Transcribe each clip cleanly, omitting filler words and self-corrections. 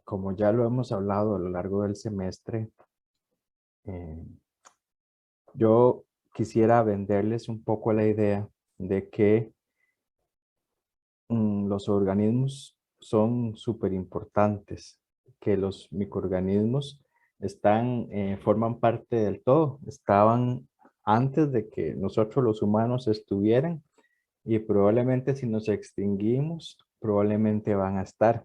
como ya lo hemos hablado a lo largo del semestre, eh, yo quisiera venderles un poco la idea de que los organismos son súper importantes, que los microorganismos forman parte del todo, estaban antes de que nosotros los humanos estuvieran y probablemente si nos extinguimos, probablemente van a estar.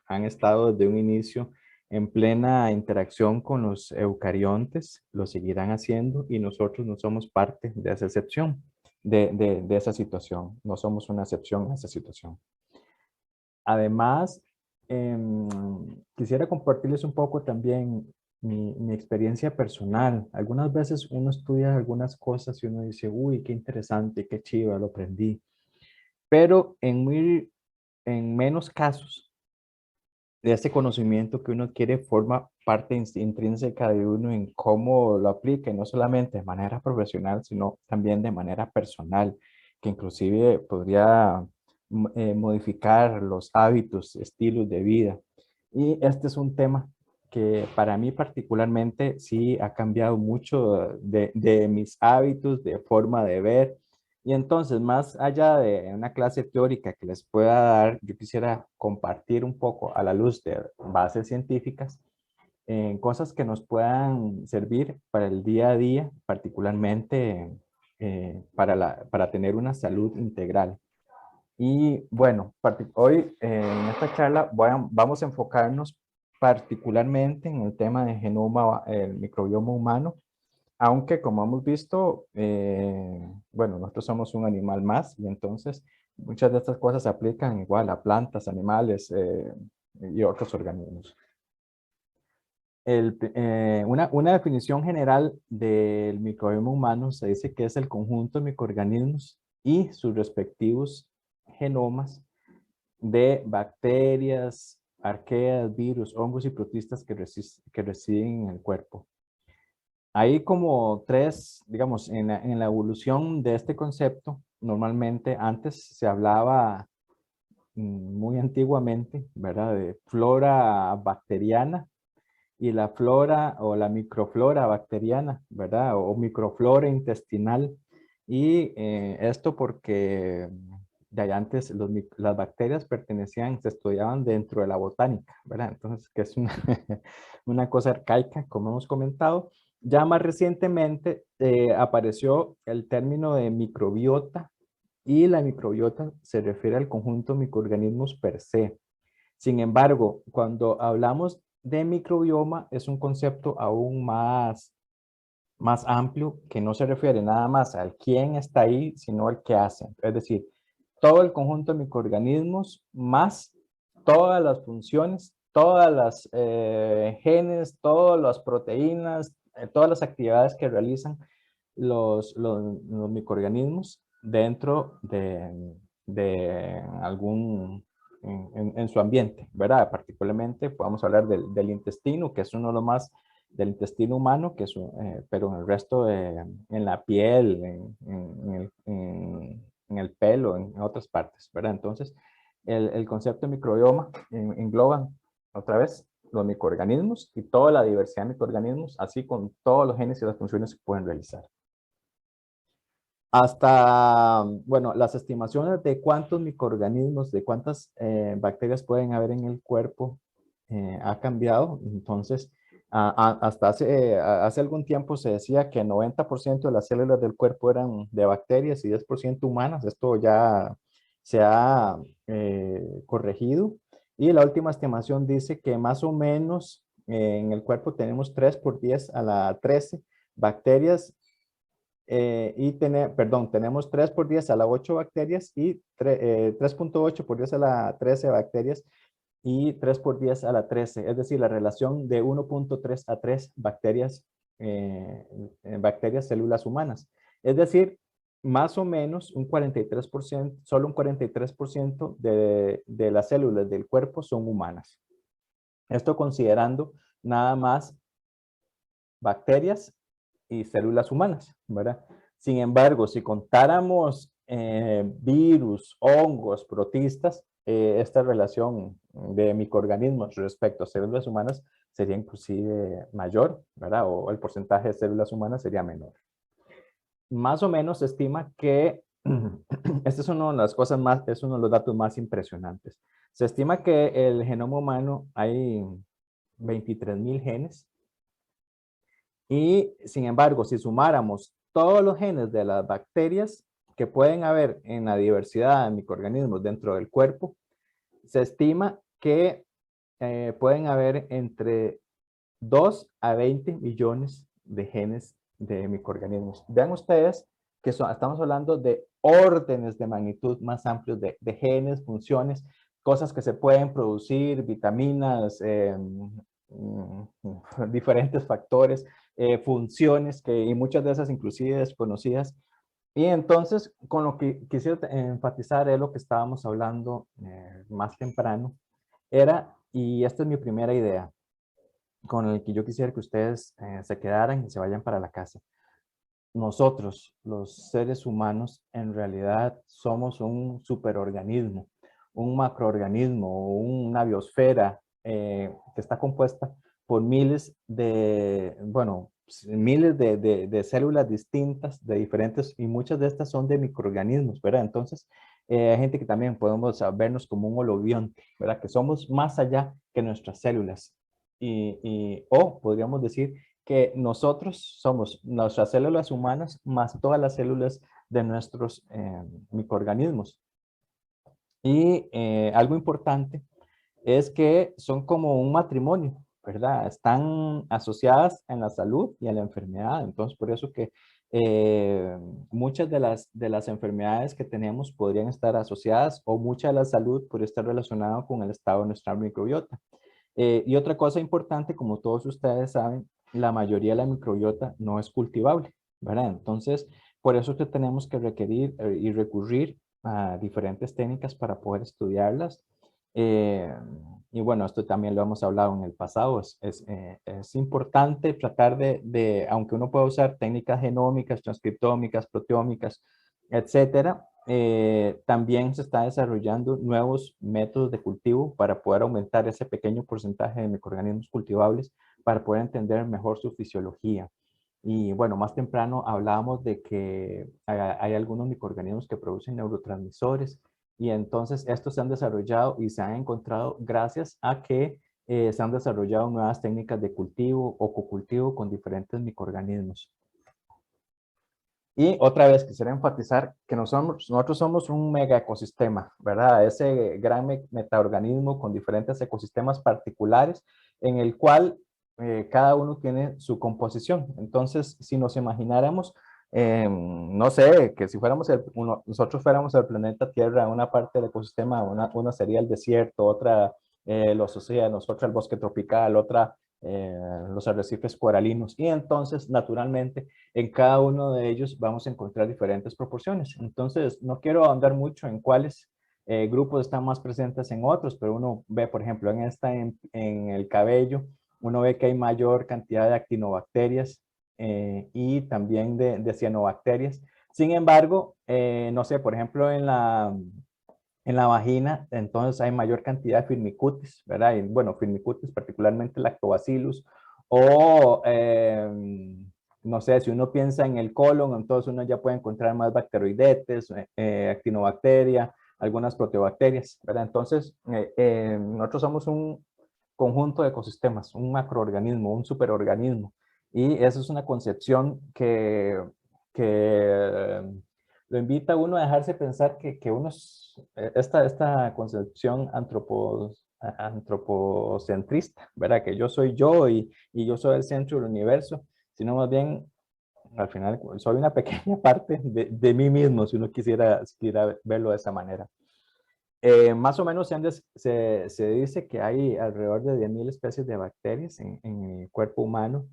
Han estado desde un inicio en plena interacción con los eucariontes, lo seguirán haciendo y nosotros no somos parte de esa excepción, de esa situación, no somos una excepción a esa situación. Además, quisiera compartirles un poco también mi experiencia personal. Algunas veces uno estudia algunas cosas y uno dice, uy, qué interesante, qué chiva, lo aprendí. Pero en menos casos de este conocimiento que uno adquiere forma parte intrínseca de uno en cómo lo aplica, y no solamente de manera profesional, sino también de manera personal, que inclusive podría modificar los hábitos, estilos de vida. Y este es un tema que para mí particularmente sí ha cambiado mucho de mis hábitos, de forma de ver. Y entonces, más allá de una clase teórica que les pueda dar, yo quisiera compartir un poco a la luz de bases científicas en cosas que nos puedan servir para el día a día, particularmente para tener una salud integral. Y bueno, hoy en esta charla vamos a enfocarnos particularmente en el tema de genoma, el microbioma humano, aunque como hemos visto, bueno, nosotros somos un animal más y entonces muchas de estas cosas se aplican igual a plantas, animales y otros organismos. Una definición general del microbioma humano se dice que es el conjunto de microorganismos y sus respectivos genomas de bacterias, arqueas, virus, hongos y protistas que residen en el cuerpo. Hay como tres, digamos, en la evolución de este concepto, normalmente antes se hablaba muy antiguamente, ¿verdad? De flora bacteriana y la flora o la microflora bacteriana, ¿verdad? O microflora intestinal. Y esto porque de allá antes las bacterias se estudiaban dentro de la botánica, ¿verdad? Entonces, que es una, una cosa arcaica, como hemos comentado. Ya más recientemente apareció el término de microbiota y la microbiota se refiere al conjunto de microorganismos per se. Sin embargo, cuando hablamos de microbioma es un concepto aún más amplio que no se refiere nada más al quién está ahí, sino al qué hacen. Es decir, todo el conjunto de microorganismos más todas las funciones, todas las genes, todas las proteínas, todas las actividades que realizan los microorganismos dentro de algún, en su ambiente, ¿verdad? Particularmente podemos hablar del intestino, que es uno de los más, del intestino humano, que es pero en el resto, en la piel, en el pelo, en otras partes, ¿verdad? Entonces, el concepto de microbioma engloba otra vez los microorganismos y toda la diversidad de microorganismos, así con todos los genes y las funciones que pueden realizar. Hasta, bueno, las estimaciones de cuántos microorganismos, de cuántas bacterias pueden haber en el cuerpo ha cambiado. Entonces, hasta hace algún tiempo se decía que el 90% de las células del cuerpo eran de bacterias y 10% humanas. Esto ya se ha corregido. Y la última estimación dice que más o menos en el cuerpo tenemos 3 por 10 a la 13 bacterias perdón, tenemos 3 por 10 a la 8 bacterias y 3.8 por 10 a la 13 bacterias y 3 por 10 a la 13, es decir, la relación de 1.3 a 3 bacterias, bacterias células humanas. Es decir, más o menos un 43%, solo un 43% de las células del cuerpo son humanas. Esto considerando nada más bacterias y células humanas, ¿verdad? Sin embargo, si contáramos virus, hongos, protistas, esta relación de microorganismos respecto a células humanas sería inclusive mayor, ¿verdad? O el porcentaje de células humanas sería menor. Más o menos se estima que, este es una de las cosas más, es uno de los datos más impresionantes. Se estima que el genoma humano hay 23,000 genes y sin embargo, si sumáramos todos los genes de las bacterias que pueden haber en la diversidad de microorganismos dentro del cuerpo, se estima que pueden haber entre 2 a 20 millones de genes de microorganismos. Vean ustedes que estamos hablando de órdenes de magnitud más amplios de genes, funciones, cosas que se pueden producir, vitaminas, diferentes factores, funciones y muchas de esas inclusive desconocidas. Y entonces, con lo que quisiera enfatizar es lo que estábamos hablando más temprano, y esta es mi primera idea, con el que yo quisiera que ustedes se quedaran y se vayan para la casa. Nosotros, los seres humanos, en realidad somos un superorganismo, un macroorganismo, una biosfera que está compuesta por miles de células distintas, de diferentes, y muchas de estas son de microorganismos, ¿verdad? Entonces, hay gente que también podemos vernos como un holobionte, ¿verdad? Que somos más allá que nuestras células. O podríamos decir que nosotros somos nuestras células humanas más todas las células de nuestros microorganismos. Y algo importante es que son como un matrimonio, ¿verdad? Están asociadas en la salud y en la enfermedad. Entonces, por eso que muchas de las enfermedades que tenemos podrían estar asociadas, o mucha de la salud podría estar relacionada con el estado de nuestra microbiota. Y otra cosa importante, como todos ustedes saben, la mayoría de la microbiota no es cultivable, ¿verdad? Entonces, por eso que tenemos que requerir y recurrir a diferentes técnicas para poder estudiarlas. Eh, y bueno, esto también lo hemos hablado en el pasado. Es importante tratar aunque uno pueda usar técnicas genómicas, transcriptómicas, proteómicas, etcétera, también se está desarrollando nuevos métodos de cultivo para poder aumentar ese pequeño porcentaje de microorganismos cultivables para poder entender mejor su fisiología. Y bueno, más temprano hablábamos de que hay algunos microorganismos que producen neurotransmisores, y entonces estos se han desarrollado y se han encontrado gracias a que se han desarrollado nuevas técnicas de cultivo o cocultivo con diferentes microorganismos. Y otra vez quisiera enfatizar que nosotros somos un mega ecosistema, ¿verdad? Ese gran metaorganismo con diferentes ecosistemas particulares en el cual cada uno tiene su composición. Entonces, si nos imagináramos, no sé, que si nosotros fuéramos el planeta Tierra, una parte del ecosistema, una sería el desierto, otra los océanos, otra el bosque tropical, otra los arrecifes coralinos, y entonces naturalmente en cada uno de ellos vamos a encontrar diferentes proporciones. Entonces no quiero ahondar mucho en cuáles grupos están más presentes en otros, pero uno ve, por ejemplo, en el cabello, uno ve que hay mayor cantidad de actinobacterias y también de cianobacterias. Sin embargo, no sé, por ejemplo, en la vagina, entonces hay mayor cantidad de firmicutes, ¿verdad? Y bueno, firmicutes, particularmente lactobacillus, o no sé, si uno piensa en el colon, entonces uno ya puede encontrar más bacteroidetes, actinobacteria, algunas proteobacterias, ¿verdad? Entonces, nosotros somos un conjunto de ecosistemas, un macroorganismo, un superorganismo, y esa es una concepción que lo invita a uno a dejarse pensar que uno es esta concepción antropocentrista, ¿verdad? Que yo soy yo y yo soy el centro del universo, sino más bien, al final, soy una pequeña parte de mí mismo, si uno quisiera verlo de esa manera. Más o menos se dice que hay alrededor de 10,000 especies de bacterias en el cuerpo humano.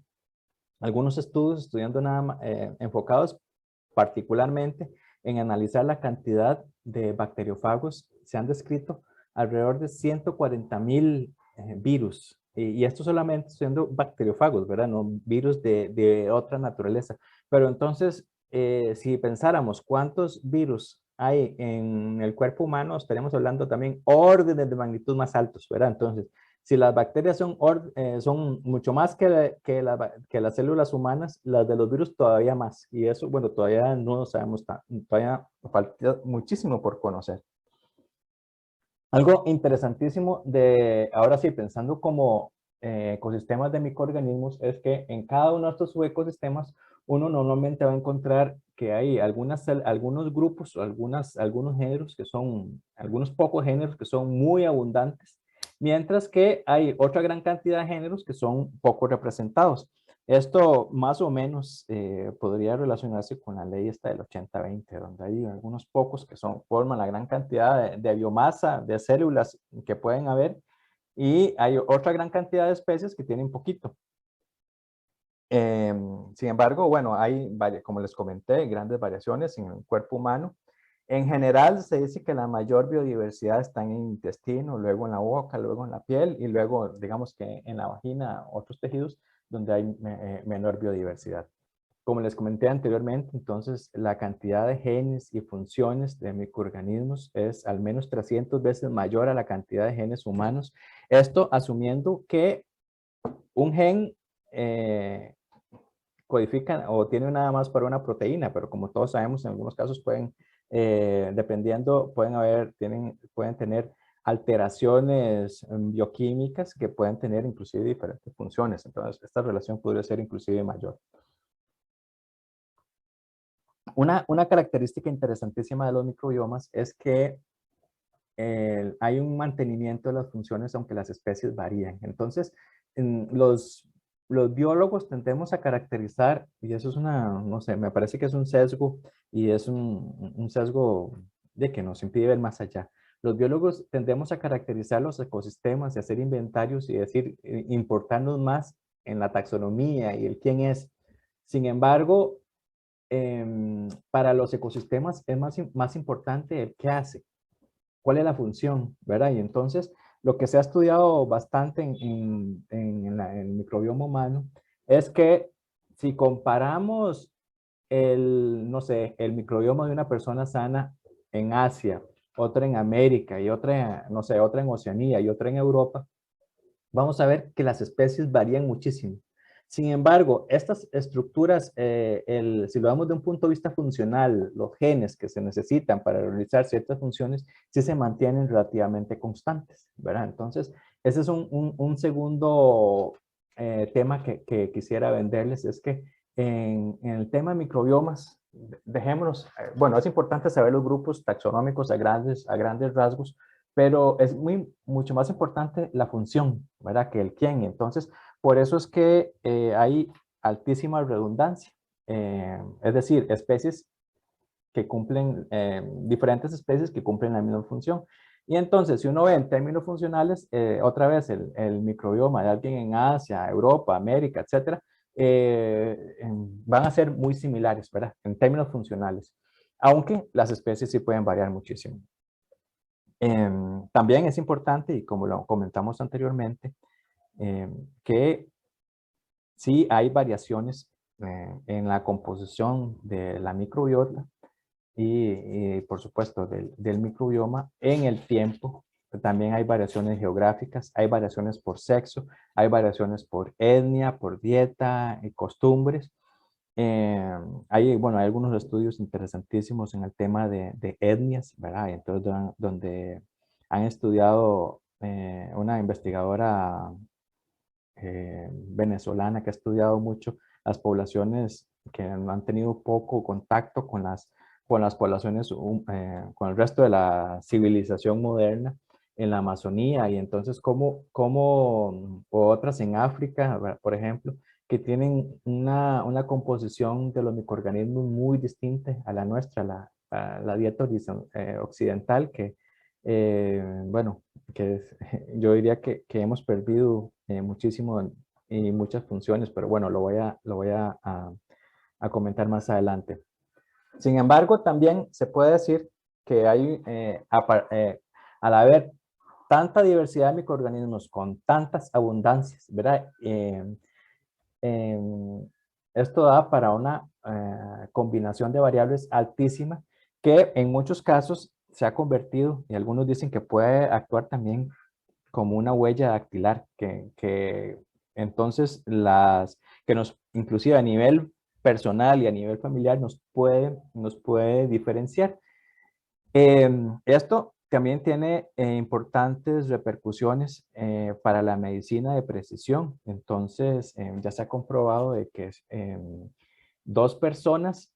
Algunos estudios estudiando enfocados particularmente en analizar la cantidad de bacteriófagos, se han descrito alrededor de 140,000 virus. Y esto solamente siendo bacteriófagos, ¿verdad? No virus de otra naturaleza. Pero entonces, si pensáramos cuántos virus hay en el cuerpo humano, estaremos hablando también órdenes de magnitud más altos, ¿verdad? Entonces, si las bacterias son mucho más que las células humanas, las de los virus todavía más. Y eso, bueno, todavía no lo sabemos, todavía falta muchísimo por conocer. Algo interesantísimo ahora sí, pensando como ecosistemas de microorganismos, es que en cada uno de estos subecosistemas uno normalmente va a encontrar que hay algunos grupos, algunos géneros algunos pocos géneros que son muy abundantes, mientras que hay otra gran cantidad de géneros que son poco representados. Esto más o menos podría relacionarse con la ley esta del 80-20, donde hay algunos pocos que forman la gran cantidad de biomasa, de células que pueden haber, y hay otra gran cantidad de especies que tienen poquito. Sin embargo, bueno, como les comenté, grandes variaciones en el cuerpo humano. En general, se dice que la mayor biodiversidad está en el intestino, luego en la boca, luego en la piel y luego, digamos que en la vagina, otros tejidos donde hay menor biodiversidad. Como les comenté anteriormente, entonces la cantidad de genes y funciones de microorganismos es al menos 300 veces mayor a la cantidad de genes humanos. Esto asumiendo que un gen codifica o tiene nada más para una proteína, pero como todos sabemos, en algunos casos dependiendo, pueden tener alteraciones bioquímicas que pueden tener inclusive diferentes funciones. Entonces, esta relación podría ser inclusive mayor. Una característica interesantísima de los microbiomas es que hay un mantenimiento de las funciones aunque las especies varían. Entonces, los biólogos tendemos a caracterizar, y eso es no sé, me parece que es un sesgo, y es un sesgo de que nos impide ver más allá. Los biólogos tendemos a caracterizar los ecosistemas y hacer inventarios y decir, importarnos más en la taxonomía y el quién es. Sin embargo, para los ecosistemas es más importante el qué hace, cuál es la función, ¿verdad? Y entonces, lo que se ha estudiado bastante en el microbioma humano es que si comparamos no sé, el microbioma de una persona sana en Asia, otra en América y otra, no sé, otra en Oceanía y otra en Europa, vamos a ver que las especies varían muchísimo. Sin embargo, estas estructuras, si lo vemos de un punto de vista funcional, los genes que se necesitan para realizar ciertas funciones, sí se mantienen relativamente constantes, ¿verdad? Entonces, ese es un segundo tema que quisiera venderles, es que en el tema de microbiomas, dejémonos, bueno, es importante saber los grupos taxonómicos a grandes rasgos, pero es mucho más importante la función, ¿verdad? Que el quién. Entonces, por eso es que hay altísima redundancia. Es decir, diferentes especies que cumplen la misma función. Y entonces, si uno ve en términos funcionales, otra vez el microbioma de alguien en Asia, Europa, América, etcétera, van a ser muy similares, ¿verdad? En términos funcionales. Aunque las especies sí pueden variar muchísimo. También es importante, y como lo comentamos anteriormente, que sí hay variaciones en la composición de la microbiota y por supuesto del microbioma en el tiempo. También hay variaciones geográficas, hay variaciones por sexo, hay variaciones por etnia, por dieta y costumbres. Bueno, hay algunos estudios interesantísimos en el tema de etnias, ¿verdad? Entonces, donde han estudiado una investigadora venezolana que ha estudiado mucho las poblaciones que han tenido poco contacto con las poblaciones, con el resto de la civilización moderna en la Amazonía, y entonces o otras en África, por ejemplo, que tienen una composición de los microorganismos muy distinta a la nuestra, a la dieta occidental, que, bueno, yo diría que hemos perdido muchísimo y muchas funciones, pero bueno, a comentar más adelante. Sin embargo, también se puede decir que al haber tanta diversidad de microorganismos con tantas abundancias, ¿verdad? Esto da para una combinación de variables altísima que en muchos casos se ha convertido, y algunos dicen que puede actuar también como una huella dactilar, que entonces que nos, inclusive a nivel personal y a nivel familiar, nos puede diferenciar. Esto también tiene importantes repercusiones para la medicina de precisión. Entonces, ya se ha comprobado de que dos personas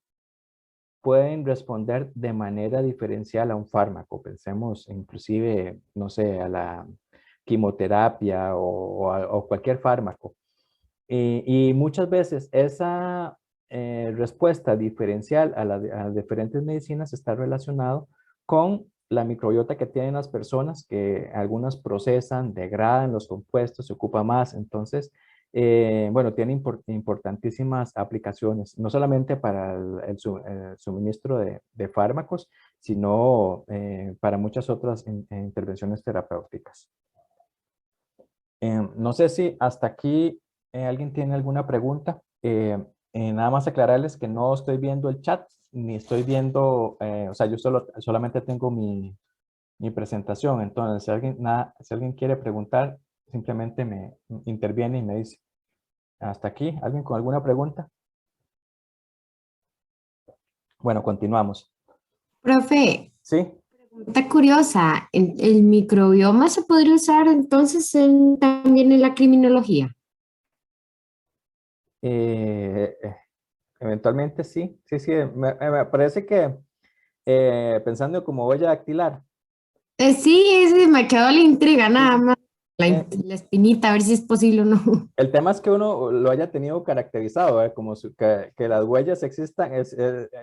pueden responder de manera diferencial a un fármaco. Pensemos inclusive, no sé, a la quimioterapia o cualquier fármaco. Y muchas veces esa respuesta diferencial a las diferentes medicinas está relacionado con la microbiota que tienen las personas, que algunas procesan, degradan los compuestos, se ocupa más. Entonces, bueno, tiene importantísimas aplicaciones, no solamente para el suministro de fármacos, sino para muchas otras intervenciones terapéuticas. No sé si hasta aquí alguien tiene alguna pregunta. Nada más aclararles que no estoy viendo el chat, ni estoy viendo, o sea, yo solamente tengo mi presentación. Entonces, si alguien quiere preguntar, simplemente me interviene y me dice. Hasta aquí, ¿alguien con alguna pregunta? Bueno, continuamos. Profe, Sí. está curiosa, ¿el microbioma se podría usar entonces también en la criminología? Eh, eh, Eventualmente sí, sí, sí. Me parece que pensando como huella dactilar. Sí, ese me quedó la intriga, Sí, nada sí. más, Eh, la espinita, a ver si es posible o no. El tema es que uno lo haya tenido caracterizado, como que las huellas existan, es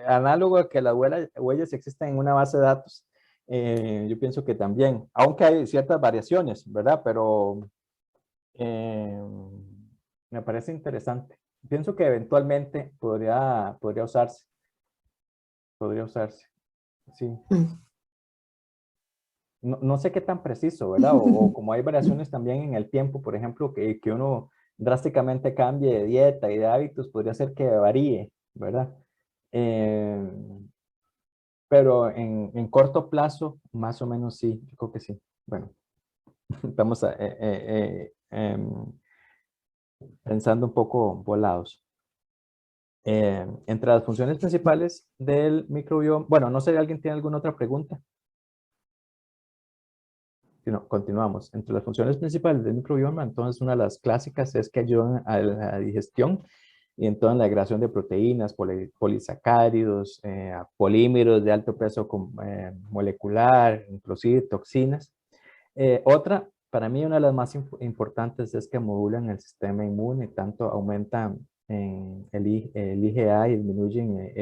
análogo a que las huellas existen en una base de datos. Yo pienso que también, aunque hay ciertas variaciones, ¿verdad? Pero eh, me parece interesante. Pienso que eventualmente podría usarse, sí. No, no sé qué tan preciso, ¿verdad? O como hay variaciones también en el tiempo, por ejemplo, que uno drásticamente cambie de dieta y de hábitos, podría ser que varíe, ¿verdad? Eh, pero en corto plazo, más o menos sí, yo creo que sí. Bueno, estamos pensando un poco volados. Entre las funciones principales del microbioma, bueno, no sé si alguien tiene alguna otra pregunta. Si no, continuamos. Entre las funciones principales del microbioma, entonces una de las clásicas es que ayudan a la digestión y entonces la degradación de proteínas, polisacáridos, polímeros de alto peso molecular, inclusive toxinas. Otra, para mí una de las más importantes es que modulan el sistema inmune, tanto aumentan el IgA y disminuyen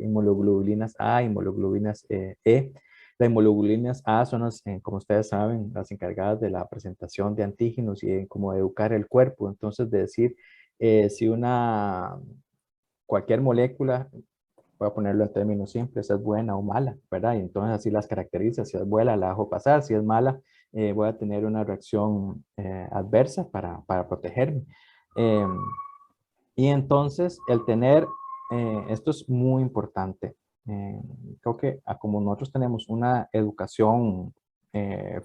inmunoglobulinas A, inmunoglobulinas E. Las inmunoglobulinas A son, como ustedes saben, las encargadas de la presentación de antígenos y como de educar el cuerpo. Entonces, de decir si cualquier molécula, voy a ponerlo en términos simples, es buena o mala, ¿verdad? Y entonces así las caracteriza. Si es buena, la dejo pasar. Si es mala, voy a tener una reacción adversa para protegerme. Eh, y entonces el tener, esto es muy importante. Eh, Creo que como nosotros tenemos una educación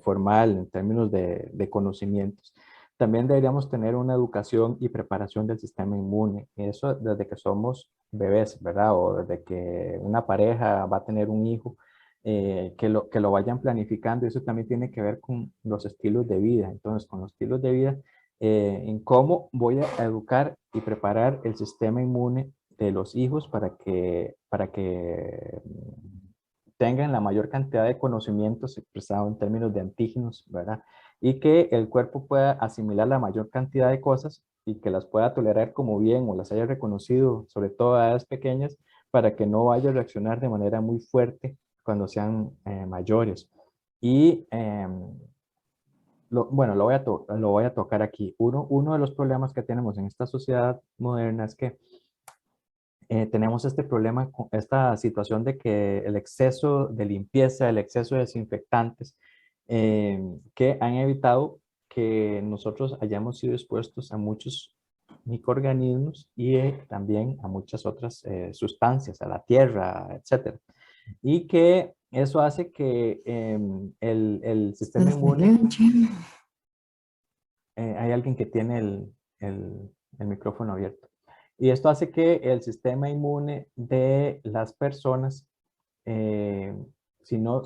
formal en términos de conocimientos, también deberíamos tener una educación y preparación del sistema inmune. Y eso desde que somos bebés, ¿verdad? O desde que una pareja va a tener un hijo, que lo vayan planificando. Y eso también tiene que ver con los estilos de vida. Entonces, con los estilos de vida en cómo voy a educar y preparar el sistema inmune de los hijos para que tengan la mayor cantidad de conocimientos expresados en términos de antígenos, ¿verdad? Y que el cuerpo pueda asimilar la mayor cantidad de cosas y que las pueda tolerar como bien o las haya reconocido, sobre todo a edades pequeñas, para que no vaya a reaccionar de manera muy fuerte cuando sean mayores. Y bueno, lo voy a tocar aquí. Uno de los problemas que tenemos en esta sociedad moderna es que tenemos este problema, esta situación de que el exceso de limpieza, el exceso de desinfectantes, que han evitado que nosotros hayamos sido expuestos a muchos microorganismos y también a muchas otras sustancias, a la tierra, etcétera. y que eso hace que el sistema inmune, hay alguien que tiene el micrófono abierto, y esto hace que el sistema inmune de las personas, si no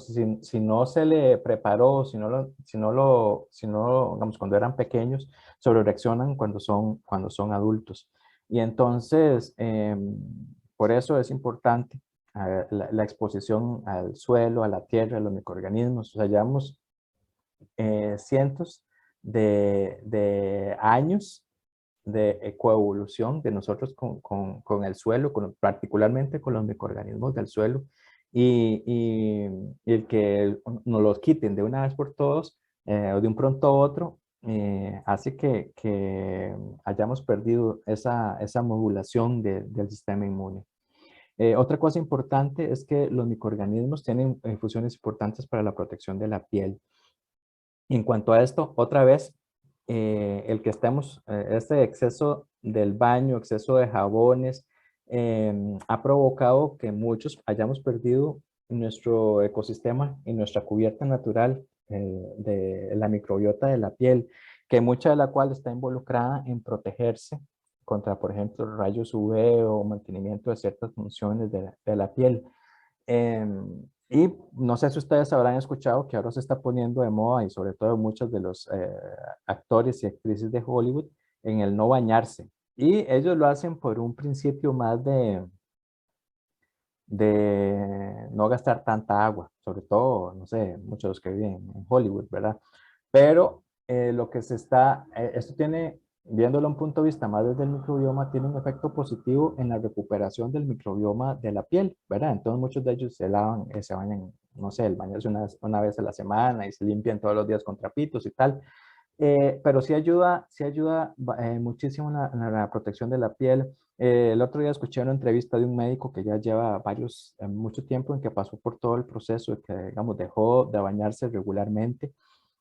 se le preparó, digamos, cuando eran pequeños, sobre reaccionan cuando son adultos. Y entonces, por eso es importante la exposición al suelo, a la tierra, a los microorganismos. O sea, llevamos cientos de años de coevolución de nosotros con el suelo, particularmente con los microorganismos del suelo, y el que nos los quiten de una vez por todos o de un pronto a otro, hace que hayamos perdido esa modulación del sistema inmune. Otra cosa importante es que los microorganismos tienen funciones importantes para la protección de la piel. En cuanto a esto, otra vez, el que estemos, este exceso del baño, exceso de jabones, ha provocado que muchos hayamos perdido nuestro ecosistema y nuestra cubierta natural de la microbiota de la piel, que mucha de la cual está involucrada en protegerse contra, por ejemplo, rayos UV o mantenimiento de ciertas funciones de la piel. Y no sé si ustedes habrán escuchado que ahora se está poniendo de moda, y sobre todo muchos de los actores y actrices de Hollywood, en el no bañarse. Y ellos lo hacen por un principio más de no gastar tanta agua, sobre todo, no sé, muchos de los que viven en Hollywood, ¿verdad? Pero lo que se está, esto tiene, viéndolo a un punto de vista más desde el microbioma, tiene un efecto positivo en la recuperación del microbioma de la piel, ¿verdad? Entonces muchos de ellos se lavan, se bañan, no sé, el bañarse una vez a la semana y se limpian todos los días con trapitos y tal. Pero sí ayuda muchísimo en la protección de la piel. El otro día escuché una entrevista de un médico que ya lleva mucho tiempo en que pasó por todo el proceso de que, digamos, dejó de bañarse regularmente,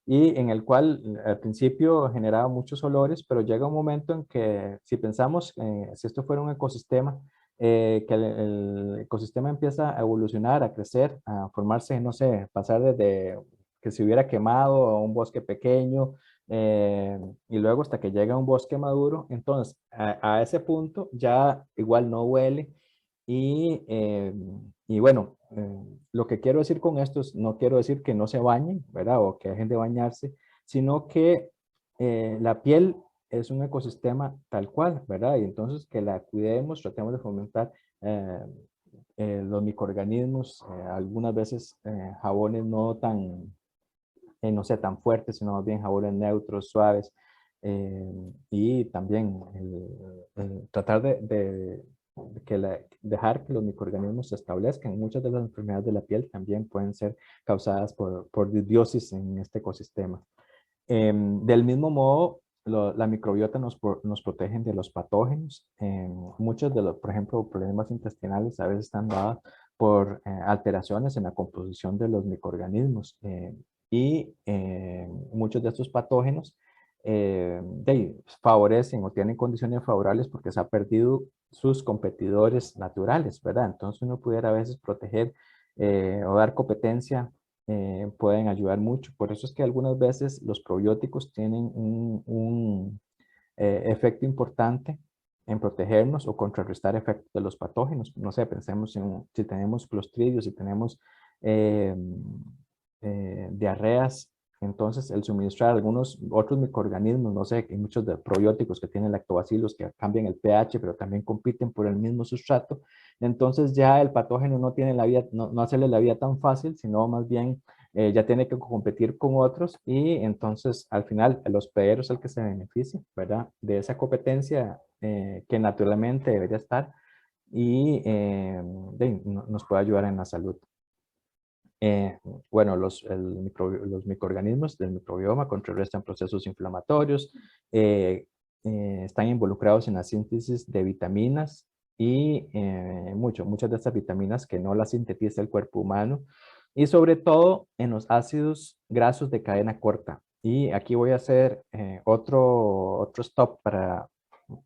y en el cual al principio generaba muchos olores, pero llega un momento en que si pensamos, si esto fuera un ecosistema, que el ecosistema empieza a evolucionar, a crecer, a formarse, no sé, pasar desde que se hubiera quemado a un bosque pequeño, y luego hasta que llega a un bosque maduro, entonces a ese punto ya igual no huele, y bueno, lo que quiero decir con esto es, no quiero decir que no se bañen, ¿verdad? O que dejen de bañarse, sino que la piel es un ecosistema tal cual, ¿verdad? Y entonces que la cuidemos, tratemos de fomentar eh, los microorganismos, algunas veces jabones no tan, no sé, tan fuertes, sino más bien jabones neutros, suaves, y también tratar de dejar que los microorganismos se establezcan. Muchas de las enfermedades de la piel también pueden ser causadas por disbiosis en este ecosistema. Del mismo modo, la microbiota nos protegen de los patógenos. Muchos de los, por ejemplo, problemas intestinales a veces están dados por alteraciones en la composición de los microorganismos. Muchos de estos patógenos favorecen o tienen condiciones favorables porque se ha perdido sus competidores naturales, ¿verdad? Entonces uno pudiera a veces proteger o dar competencia, pueden ayudar mucho. Por eso es que algunas veces los probióticos tienen un efecto importante en protegernos o contrarrestar efectos de los patógenos. No sé, pensemos en si tenemos clostridios, si tenemos eh, diarreas, entonces el suministrar algunos otros microorganismos, no sé, hay muchos de probióticos que tienen lactobacilos que cambian el pH, pero también compiten por el mismo sustrato. Entonces ya el patógeno no tiene la vida, no hacerle la vida tan fácil, sino más bien ya tiene que competir con otros, y entonces al final el hospedero es el que se beneficia, ¿verdad? De esa competencia que naturalmente debería estar, y nos puede ayudar en la salud. Bueno, los microorganismos del microbioma contrarrestan procesos inflamatorios, están involucrados en la síntesis de vitaminas y muchas de estas vitaminas que no las sintetiza el cuerpo humano, y sobre todo en los ácidos grasos de cadena corta. Y aquí voy a hacer otro stop para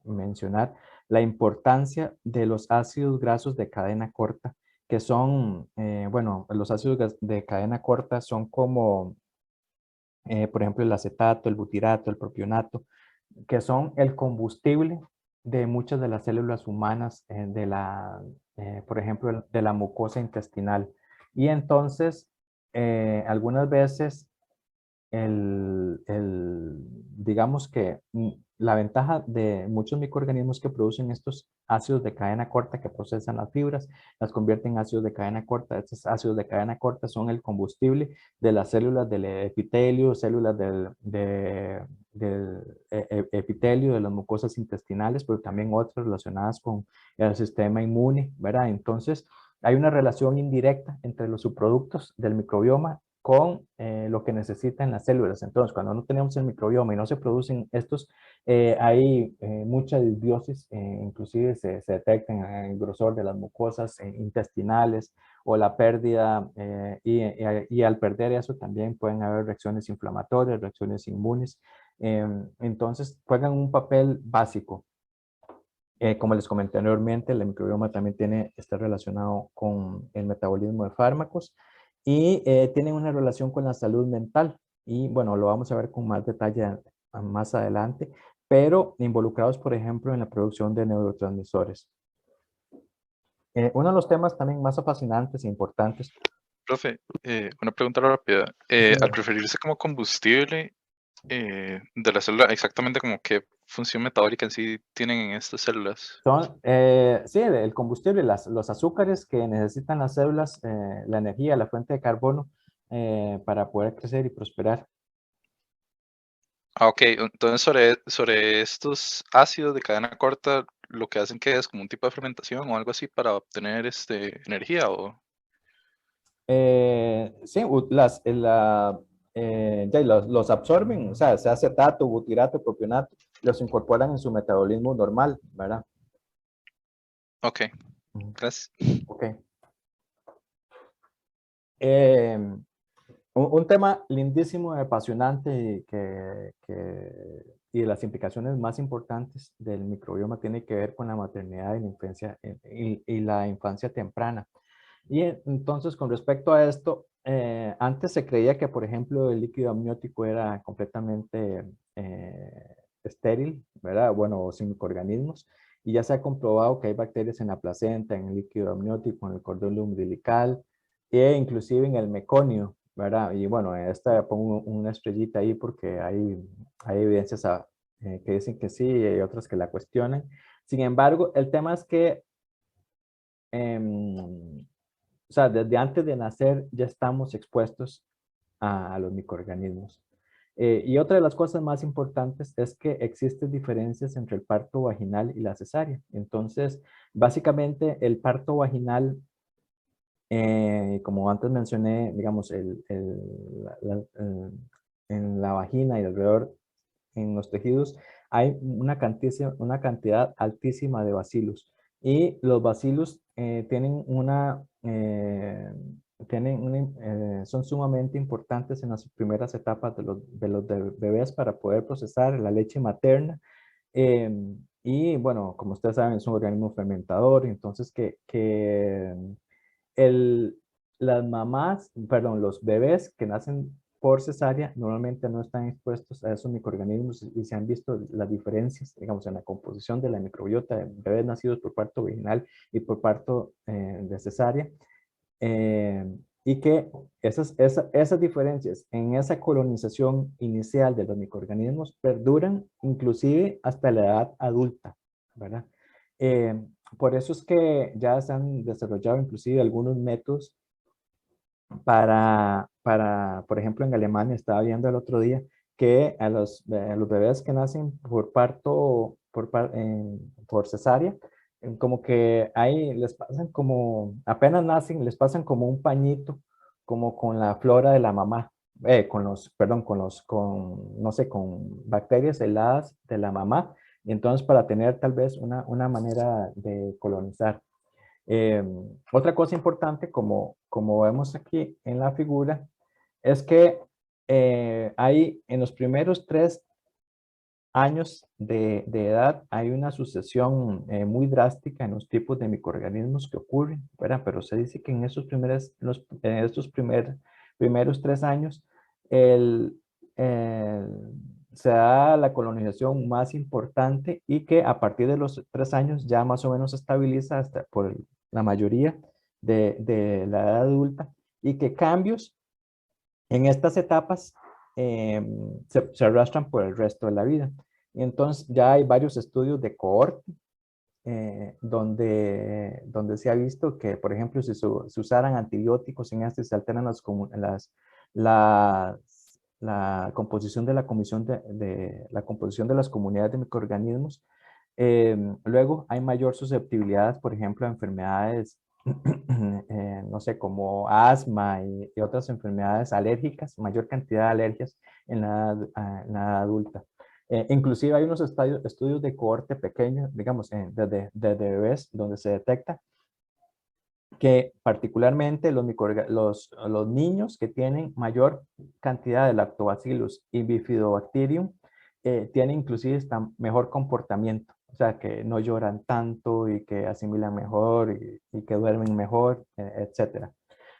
mencionar la importancia de los ácidos grasos de cadena corta, que son, bueno, los ácidos de cadena corta son como, por ejemplo, el acetato, el butirato, el propionato, que son el combustible de muchas de las células humanas, por ejemplo, de la mucosa intestinal. Y entonces, algunas veces digamos que la ventaja de muchos microorganismos que producen estos ácidos de cadena corta que procesan las fibras, las convierten en ácidos de cadena corta. Estos ácidos de cadena corta son el combustible de las células del epitelio, células del epitelio, de las mucosas intestinales, pero también otras relacionadas con el sistema inmune, ¿verdad? Entonces, hay una relación indirecta entre los subproductos del microbioma con lo que necesitan las células. Entonces, cuando no tenemos el microbioma y no se producen estos, hay mucha disbiosis, inclusive se detectan en el grosor de las mucosas intestinales o la pérdida, y al perder eso también pueden haber reacciones inflamatorias, reacciones inmunes. Entonces, juegan un papel básico. Como les comenté anteriormente, el microbioma también está relacionado con el metabolismo de fármacos y tienen una relación con la salud mental. Y bueno, lo vamos a ver con más detalle más adelante, pero involucrados, por ejemplo, en la producción de neurotransmisores. Uno de los temas también más fascinantes e importantes. Profe, una pregunta rápida. Sí, Al preferirse como combustible de la célula, exactamente como qué función metabólica en sí tienen en estas células. son, sí, el combustible, los azúcares que necesitan las células, la energía, la fuente de carbono, para poder crecer y prosperar. Ah, ok. Entonces sobre estos ácidos de cadena corta, lo que hacen que es como un tipo de fermentación o algo así para obtener energía o... Sí, ya, los absorben, o sea, se hace acetato, butirato, propionato, los incorporan en su metabolismo normal, ¿verdad? Ok, Ujú. gracias. Ok. Eh, un tema lindísimo, apasionante y de las implicaciones más importantes del microbioma tiene que ver con la maternidad y la infancia, y la infancia temprana. Y entonces, con respecto a esto, antes se creía que, por ejemplo, el líquido amniótico era completamente estéril, ¿verdad? Bueno, sin microorganismos. Y ya se ha comprobado que hay bacterias en la placenta, en el líquido amniótico, en el cordón umbilical e inclusive en el meconio, ¿verdad? Y bueno, esta pongo una estrellita ahí porque hay evidencias que dicen que sí y hay otras que la cuestionan. Sin embargo, el tema es que o sea, desde antes de nacer ya estamos expuestos a los microorganismos. Y otra de las cosas más importantes es que existen diferencias entre el parto vaginal y la cesárea. Entonces, básicamente el parto vaginal, como antes mencioné, digamos, en la vagina y alrededor en los tejidos hay una cantidad altísima de bacilos. Y los bacilos son sumamente importantes en las primeras etapas de los bebés para poder procesar la leche materna. Y bueno, como ustedes saben, es un organismo fermentador, entonces el, las mamás, perdón, los bebés que nacen por cesárea normalmente no están expuestos a esos microorganismos y se han visto las diferencias, digamos, en la composición de la microbiota de bebés nacidos por parto vaginal y por parto de cesárea. eh, y que esas diferencias en esa colonización inicial de los microorganismos perduran inclusive hasta la edad adulta, ¿verdad? Eh, por eso es que ya se han desarrollado inclusive algunos métodos por ejemplo, en Alemania estaba viendo el otro día que a los bebés que nacen por parto, por cesárea, como que ahí les pasan como, apenas nacen, les pasan como un pañito, como con la flora de la mamá, perdón, no sé, con bacterias heladas de la mamá, y entonces para tener tal vez una manera de colonizar. Eh, Otra cosa importante, como vemos aquí en la figura, es que hay en los primeros años de edad hay una sucesión muy drástica en los tipos de microorganismos que ocurren, ¿verdad? Pero se dice que en estos primeros 3 años se da la colonización más importante y que a partir de los 3 años ya más o menos se estabiliza hasta por la mayoría de la edad adulta y que cambios en estas etapas se arrastran por el resto de la vida. Y entonces ya hay varios estudios de cohorte donde se ha visto que, por ejemplo, si se usaran antibióticos en este, se alteran la composición de la comisión la composición de las comunidades de microorganismos. Luego hay mayor susceptibilidad, por ejemplo, a enfermedades no sé, como asma y otras enfermedades alérgicas, mayor cantidad de alergias en la edad adulta. Inclusive hay unos estudios de cohorte pequeño, digamos, desde bebés, donde se detecta que particularmente los niños que tienen mayor cantidad de lactobacillus y bifidobacterium tienen inclusive mejor comportamiento. O sea, que no lloran tanto y que asimilan mejor y que duermen mejor, etc.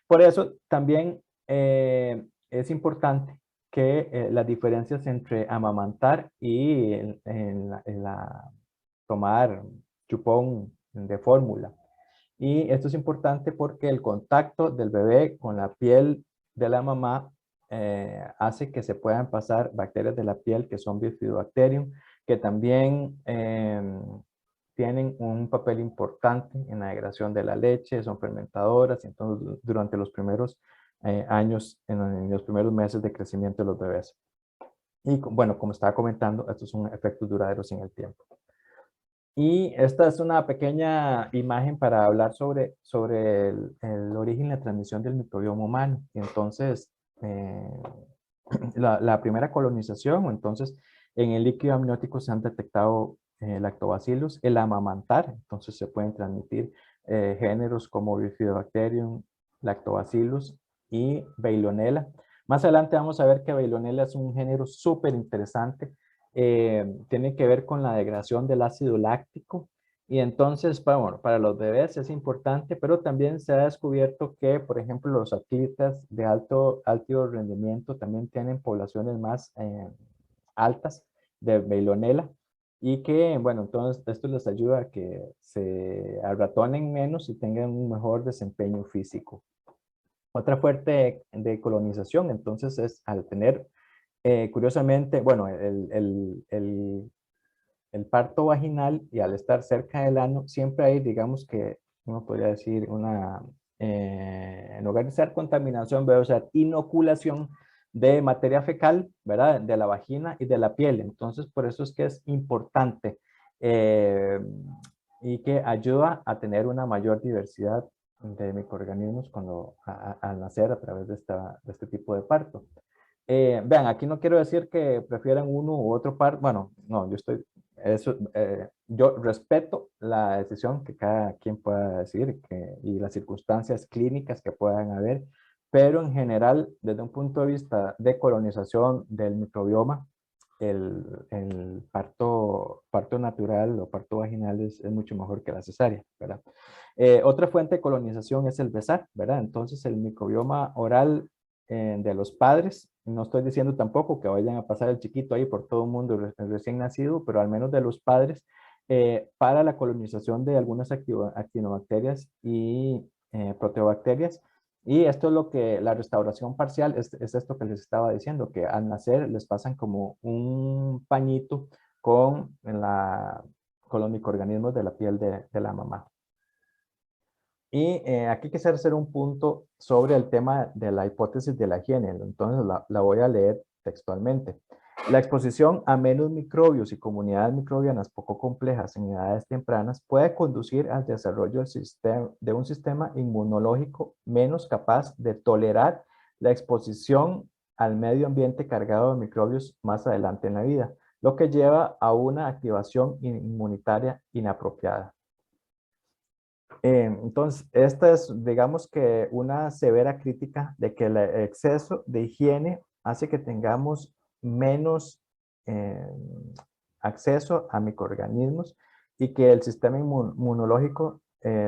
Por eso también es importante que las diferencias entre amamantar y tomar chupón de fórmula. Y esto es importante porque el contacto del bebé con la piel de la mamá hace que se puedan pasar bacterias de la piel que son Bifidobacterium, que también tienen un papel importante en la degradación de la leche, son fermentadoras, entonces durante los primeros años, en los primeros meses de crecimiento de los bebés. Y bueno, como estaba comentando, estos son efectos duraderos en el tiempo. Y esta es una pequeña imagen para hablar sobre el origen y la transmisión del microbioma humano. Y entonces, la primera colonización, entonces, en el líquido amniótico se han detectado lactobacillus, el amamantar, entonces se pueden transmitir géneros como Bifidobacterium, lactobacillus y Veillonella. Más adelante vamos a ver que Veillonella es un género súper interesante. Tiene que ver con la degradación del ácido láctico y entonces, bueno, para los bebés es importante, pero también se ha descubierto que, por ejemplo, los atletas de alto rendimiento también tienen poblaciones más altas de Veillonella y que, bueno, entonces esto les ayuda a que se arratonen menos y tengan un mejor desempeño físico. Otra fuerte de colonización, entonces, es al tener curiosamente, bueno, el parto vaginal y al estar cerca del ano, siempre hay, digamos que, uno podría decir, en lugar de ser contaminación, debe ser inoculación de materia fecal, ¿verdad? De la vagina y de la piel. Entonces, por eso es que es importante y que ayuda a tener una mayor diversidad de microorganismos al nacer a través de este tipo de parto. Vean, aquí no quiero decir que prefieran uno u otro par. Bueno, no, yo respeto la decisión que cada quien pueda decidir y las circunstancias clínicas que puedan haber, pero en general, desde un punto de vista de colonización del microbioma, el parto natural o parto vaginal es mucho mejor que la cesárea, ¿verdad? Otra fuente de colonización es el besar, ¿verdad? Entonces, el microbioma oral de los padres, no estoy diciendo tampoco que vayan a pasar el chiquito ahí por todo el mundo recién nacido, pero al menos de los padres, para la colonización de algunas actinobacterias y proteobacterias. Y esto es lo que la restauración parcial es esto que les estaba diciendo, que al nacer les pasan como un pañito con los microorganismos de la piel de la mamá. Y aquí quisiera hacer un punto sobre el tema de la hipótesis de la higiene. Entonces la voy a leer textualmente. La exposición a menos microbios y comunidades microbianas poco complejas en edades tempranas puede conducir al desarrollo de un sistema inmunológico menos capaz de tolerar la exposición al medio ambiente cargado de microbios más adelante en la vida, lo que lleva a una activación inmunitaria inapropiada. Entonces, esta es, digamos que una severa crítica de que el exceso de higiene hace que tengamos menos acceso a microorganismos y que el sistema inmunológico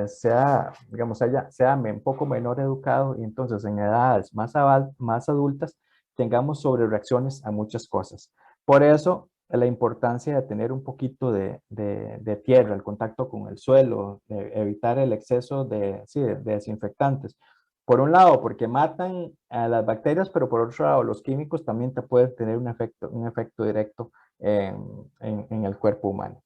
sea, digamos, sea un poco menor educado y entonces en edades más adultas tengamos sobrereacciones a muchas cosas. Por eso, la importancia de tener un poquito de tierra, el contacto con el suelo, de evitar el exceso de desinfectantes. Por un lado, porque matan a las bacterias, pero por otro lado, los químicos también te pueden tener un efecto directo en el cuerpo humano.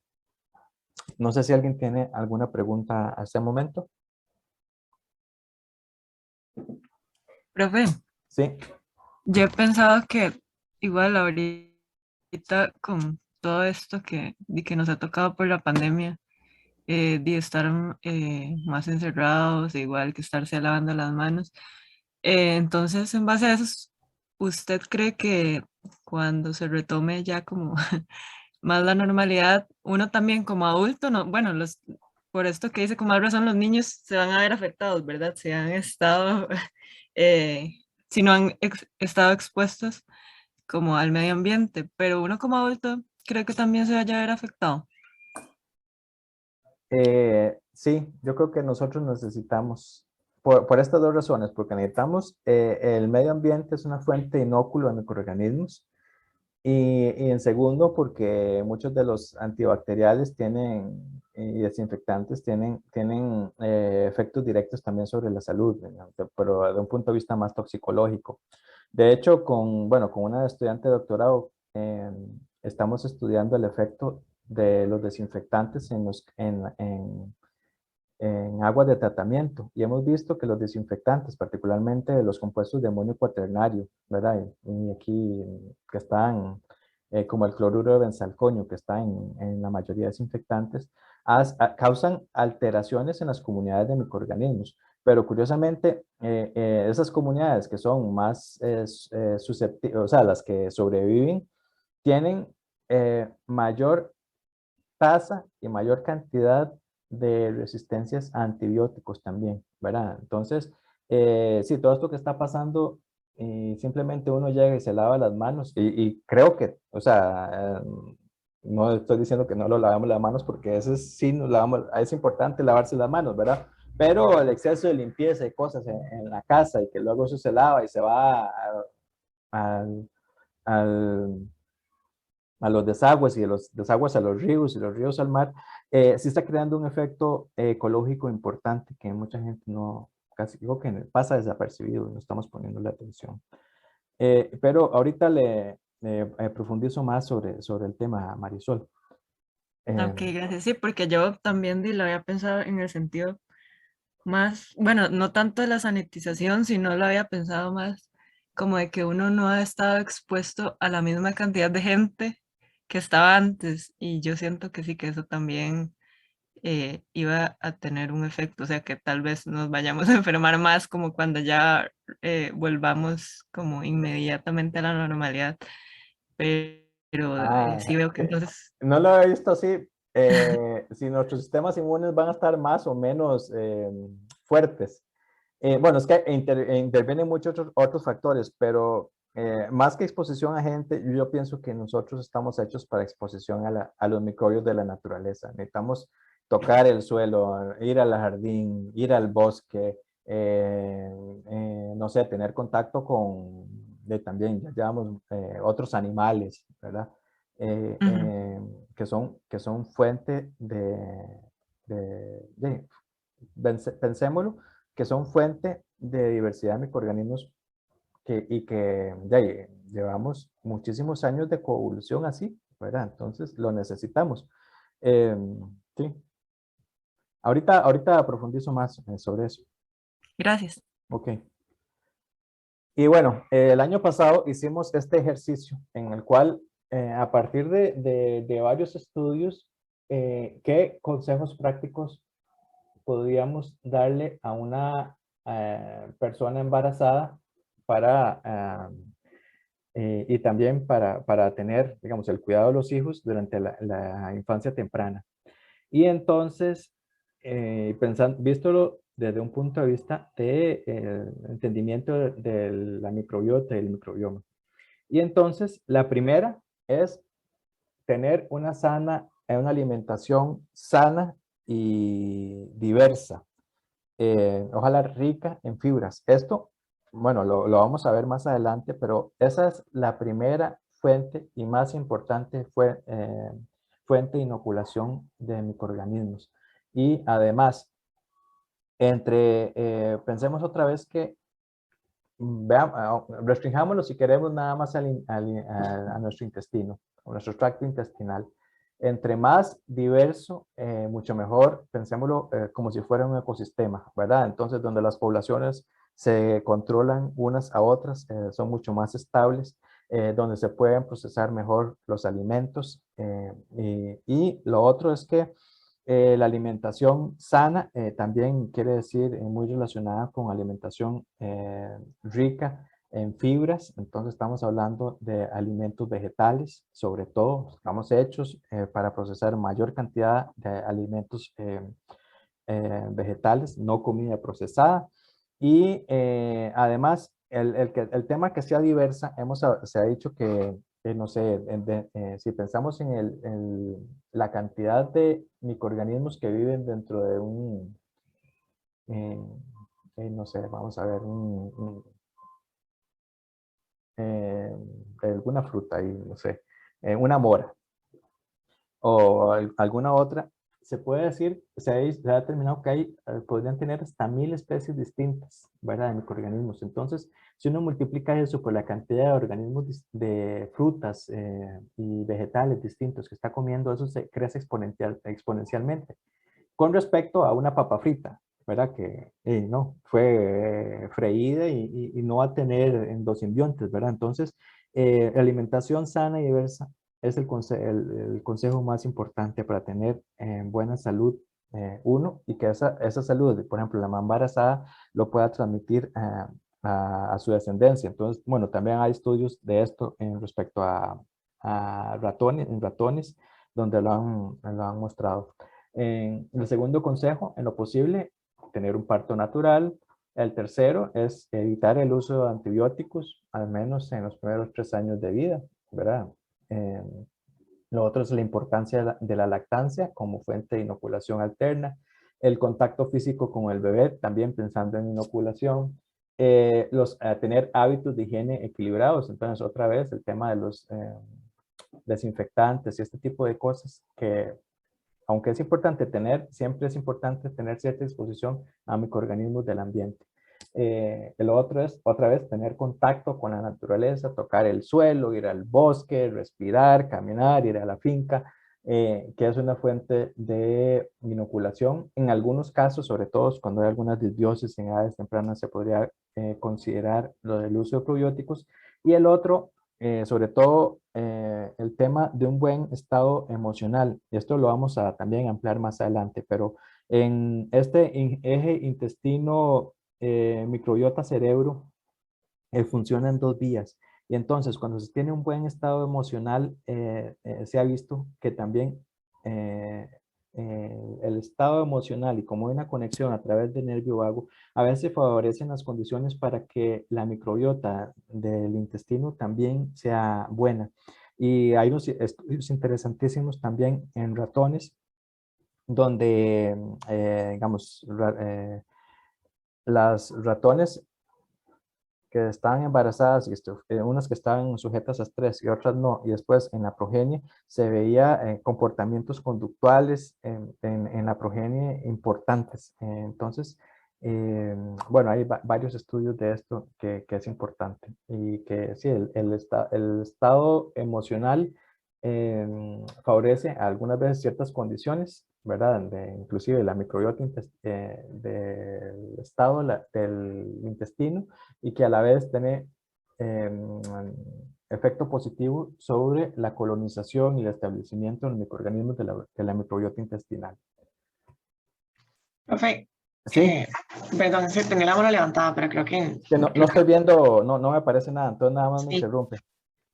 No sé si alguien tiene alguna pregunta a este momento. Profe, Sí. yo he pensado que igual ahorita con todo esto que nos ha tocado por la pandemia, de estar más encerrados, igual que estarse lavando las manos. Entonces, en base a eso, ¿usted cree que cuando se retome ya como más la normalidad, uno también como adulto, no, bueno, por esto que dice, con más razón los niños se van a ver afectados, ¿verdad? Si han estado, eh, si no han estado expuestos como al medio ambiente, pero uno como adulto cree que también se vaya a ver afectado. Sí, yo creo que nosotros necesitamos, por estas dos razones, porque necesitamos, el medio ambiente es una fuente inócula de microorganismos y en segundo, porque muchos de los antibacteriales tienen y desinfectantes tienen efectos directos también sobre la salud, ¿no? Pero de un punto de vista más toxicológico. De hecho, bueno, con una estudiante de doctorado, estamos estudiando el efecto de los desinfectantes en aguas de tratamiento y hemos visto que los desinfectantes, particularmente los compuestos de amonio cuaternario, ¿verdad? Y aquí que están como el cloruro de benzalconio, que está en la mayoría de desinfectantes, causan alteraciones en las comunidades de microorganismos. Pero curiosamente, esas comunidades que son más susceptibles, o sea, las que sobreviven, tienen mayor tasa y mayor cantidad de resistencias a antibióticos también, ¿verdad? Entonces, sí, todo esto que está pasando, simplemente uno llega y se lava las manos y creo que, o sea, no estoy diciendo que no lo lavamos las manos porque eso sí nos lavamos, es importante lavarse las manos, ¿verdad? Pero el exceso de limpieza y cosas en la casa y que luego eso se lava y se va al, al a los desagües y de los desagües a los ríos y los ríos al mar, sí está creando un efecto ecológico importante que mucha gente no, casi digo que pasa desapercibido y no estamos poniendo la atención. Pero ahorita le profundizo más sobre el tema, Marisol. Ok, gracias. Sí, porque yo también lo había pensado en el sentido más, bueno, no tanto de la sanitización, sino lo había pensado más como de que uno no ha estado expuesto a la misma cantidad de gente que estaba antes y yo siento que sí, que eso también iba a tener un efecto, o sea, que tal vez nos vayamos a enfermar más como cuando ya volvamos como inmediatamente a la normalidad, pero sí veo que entonces... No lo he visto así. Si nuestros sistemas inmunes van a estar más o menos fuertes. Bueno, es que intervienen muchos otros factores, pero más que exposición a gente, yo pienso que nosotros estamos hechos para exposición a los microbios de la naturaleza. Necesitamos tocar el suelo, ir al jardín, ir al bosque, no sé, tener contacto también, ya llevamos otros animales, ¿verdad? Ujú. Que son fuente pensémoslo, que son fuente de diversidad de microorganismos y que llevamos muchísimos años de coevolución así, ¿verdad? Entonces lo necesitamos. Sí. Ahorita profundizo más sobre eso. Gracias. Ok. Y bueno, el año pasado hicimos este ejercicio en el cual, a partir de varios estudios, ¿qué consejos prácticos podríamos darle a una persona embarazada para, y también para tener, digamos, el cuidado de los hijos durante la infancia temprana? Y entonces, vístolo desde un punto de vista de entendimiento de la microbiota y el microbioma. Y entonces, la primera es tener una alimentación sana y diversa. Ojalá rica en fibras. Esto, bueno, lo vamos a ver más adelante, pero esa es la primera fuente y más importante fuente de inoculación de microorganismos. Y además, pensemos otra vez que restringámoslo si queremos nada más a nuestro intestino, a nuestro tracto intestinal. Entre más diverso, mucho mejor. Pensémoslo como si fuera un ecosistema, ¿verdad? Entonces, donde las poblaciones se controlan unas a otras, son mucho más estables, donde se pueden procesar mejor los alimentos. Y lo otro es que la alimentación sana también quiere decir muy relacionada con alimentación rica en fibras. Entonces estamos hablando de alimentos vegetales, sobre todo, estamos hechos para procesar mayor cantidad de alimentos vegetales, no comida procesada. Y además, el tema que sea diversa, se ha dicho que no sé, si pensamos en la cantidad de microorganismos que viven dentro de no sé, vamos a ver, alguna fruta ahí, no sé, una mora o alguna otra, se puede decir, se ha determinado que podrían tener hasta 1000 especies distintas, ¿verdad? De microorganismos. Entonces, si uno multiplica eso por la cantidad de organismos de frutas y vegetales distintos que está comiendo, eso se crece exponencialmente. Con respecto a una papa frita, ¿verdad? Que no, fue freída y no va a tener endosimbiontes, ¿verdad? Entonces, alimentación sana y diversa es el consejo más importante para tener buena salud, uno, y que esa salud, por ejemplo, la mamá embarazada, lo pueda transmitir a su descendencia. Entonces, bueno, también hay estudios de esto en respecto a ratones, donde lo han mostrado. El segundo consejo, en lo posible, tener un parto natural. El tercero es evitar el uso de antibióticos, al menos en los primeros 3 años de vida, ¿verdad? Lo otro es la importancia de la lactancia como fuente de inoculación alterna. El contacto físico con el bebé, también pensando en inoculación. Tener hábitos de higiene equilibrados. Entonces, otra vez, el tema de los desinfectantes y este tipo de cosas que, aunque es importante siempre es importante tener cierta exposición a microorganismos del ambiente. El otro es, otra vez, tener contacto con la naturaleza, tocar el suelo, ir al bosque, respirar, caminar, ir a la finca, que es una fuente de inoculación. En algunos casos, sobre todo cuando hay algunas disbiosis en edades tempranas, se podría considerar lo del uso de probióticos. Y el otro, sobre todo, el tema de un buen estado emocional. Esto lo vamos a también ampliar más adelante, pero en este eje intestino microbiota cerebro funciona en 2 vías. Y entonces, cuando se tiene un buen estado emocional, se ha visto que también el estado emocional y como hay una conexión a través del nervio vago, a veces favorecen las condiciones para que la microbiota del intestino también sea buena. Y hay unos estudios interesantísimos también en ratones, donde, digamos, las ratones que estaban embarazadas, y unas que estaban sujetas a estrés y otras no, y después en la progenie se veía comportamientos conductuales en la progenie importantes. Entonces, bueno, hay varios estudios de esto que es importante y que sí, el estado emocional favorece algunas veces ciertas condiciones, ¿verdad? Inclusive la microbiota del estado del intestino, y que a la vez tiene efecto positivo sobre la colonización y el establecimiento de los microorganismos de la microbiota intestinal. Profe, Sí, perdón, es que tenía la mano levantada, pero creo que... que no estoy viendo, no me aparece nada, entonces nada más me Sí. interrumpe.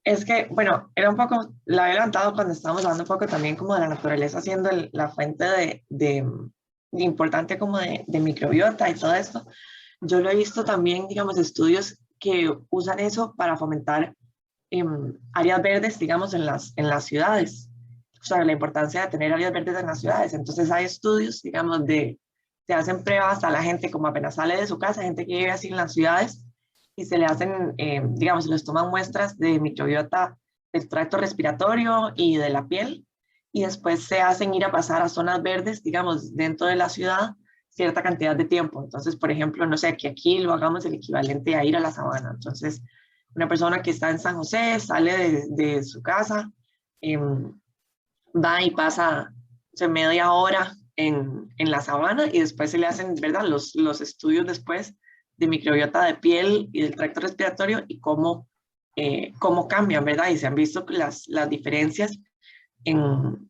Es que, bueno, era un poco, la había levantado cuando estábamos hablando un poco también como de la naturaleza siendo la fuente de importante como de microbiota y todo esto. Yo lo he visto también, digamos, estudios que usan eso para fomentar áreas verdes, digamos, en las ciudades. sobre la importancia de tener áreas verdes en las ciudades. Entonces hay estudios, digamos, se hacen pruebas a la gente como apenas sale de su casa, gente que vive así en las ciudades, y se le hacen, digamos, se les toman muestras de microbiota del tracto respiratorio y de la piel, y después se hacen ir a pasar a zonas verdes, digamos, dentro de la ciudad, cierta cantidad de tiempo. Entonces, por ejemplo, no sé, que aquí lo hagamos el equivalente a ir a la sabana. Entonces, una persona que está en San José sale de su casa, va y pasa, o sea, media hora en la sabana, y después se le hacen, ¿verdad?, los estudios después de microbiota de piel y del tracto respiratorio y cómo cambian, ¿verdad? Y se han visto las diferencias en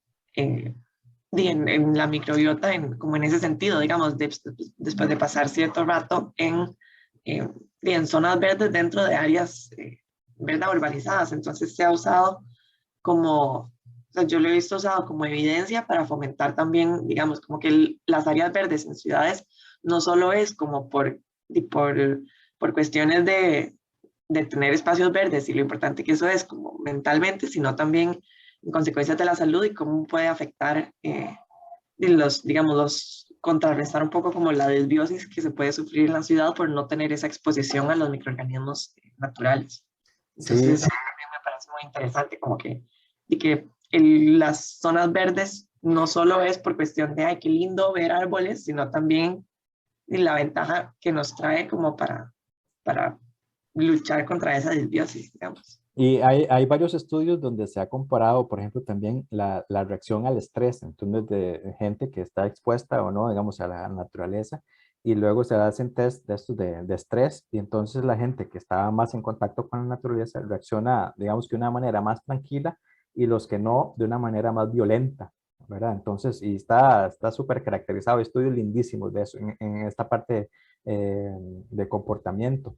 la microbiota, como en ese sentido, digamos, después de pasar cierto rato en zonas verdes dentro de áreas, ¿verdad?, urbanizadas. Entonces se ha usado como, o sea, yo lo he visto usado como evidencia para fomentar también, digamos, como que las áreas verdes en ciudades no solo es como por cuestiones de tener espacios verdes y lo importante que eso es como mentalmente, sino también en consecuencias de la salud y cómo puede afectar contrarrestar un poco como la desbiosis que se puede sufrir en la ciudad por no tener esa exposición a los microorganismos naturales. Entonces, Sí, también me parece muy interesante como que las zonas verdes no solo es por cuestión de, ay, qué lindo ver árboles, sino también la ventaja que nos trae como para luchar contra esa desbiosis, digamos. y hay varios estudios donde se ha comparado, por ejemplo, también la reacción al estrés, entonces de gente que está expuesta o no, digamos, a la naturaleza, y luego se hacen test de estos de estrés, y entonces la gente que estaba más en contacto con la naturaleza reacciona, digamos, que de una manera más tranquila, y los que no, de una manera más violenta, ¿verdad? Entonces, y está súper caracterizado, estudios lindísimos de eso, en esta parte de comportamiento.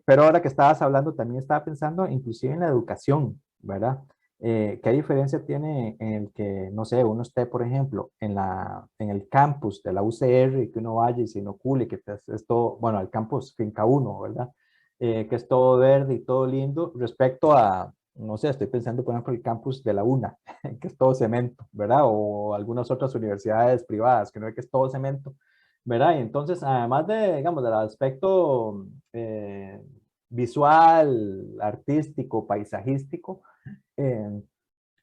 Pero ahora que estabas hablando, también estaba pensando inclusive en la educación, ¿verdad? ¿Qué diferencia tiene en el que, no sé, uno esté, por ejemplo, en el campus de la UCR y que uno vaya y se inocule, que es todo, bueno, el campus Finca 1, ¿verdad? Que es todo verde y todo lindo, respecto a, no sé, estoy pensando, por ejemplo, el campus de la UNA, que es todo cemento, ¿verdad? O algunas otras universidades privadas, que no es que es todo cemento, ¿verdad? Y entonces, además de, digamos, del aspecto visual, artístico, paisajístico, eh,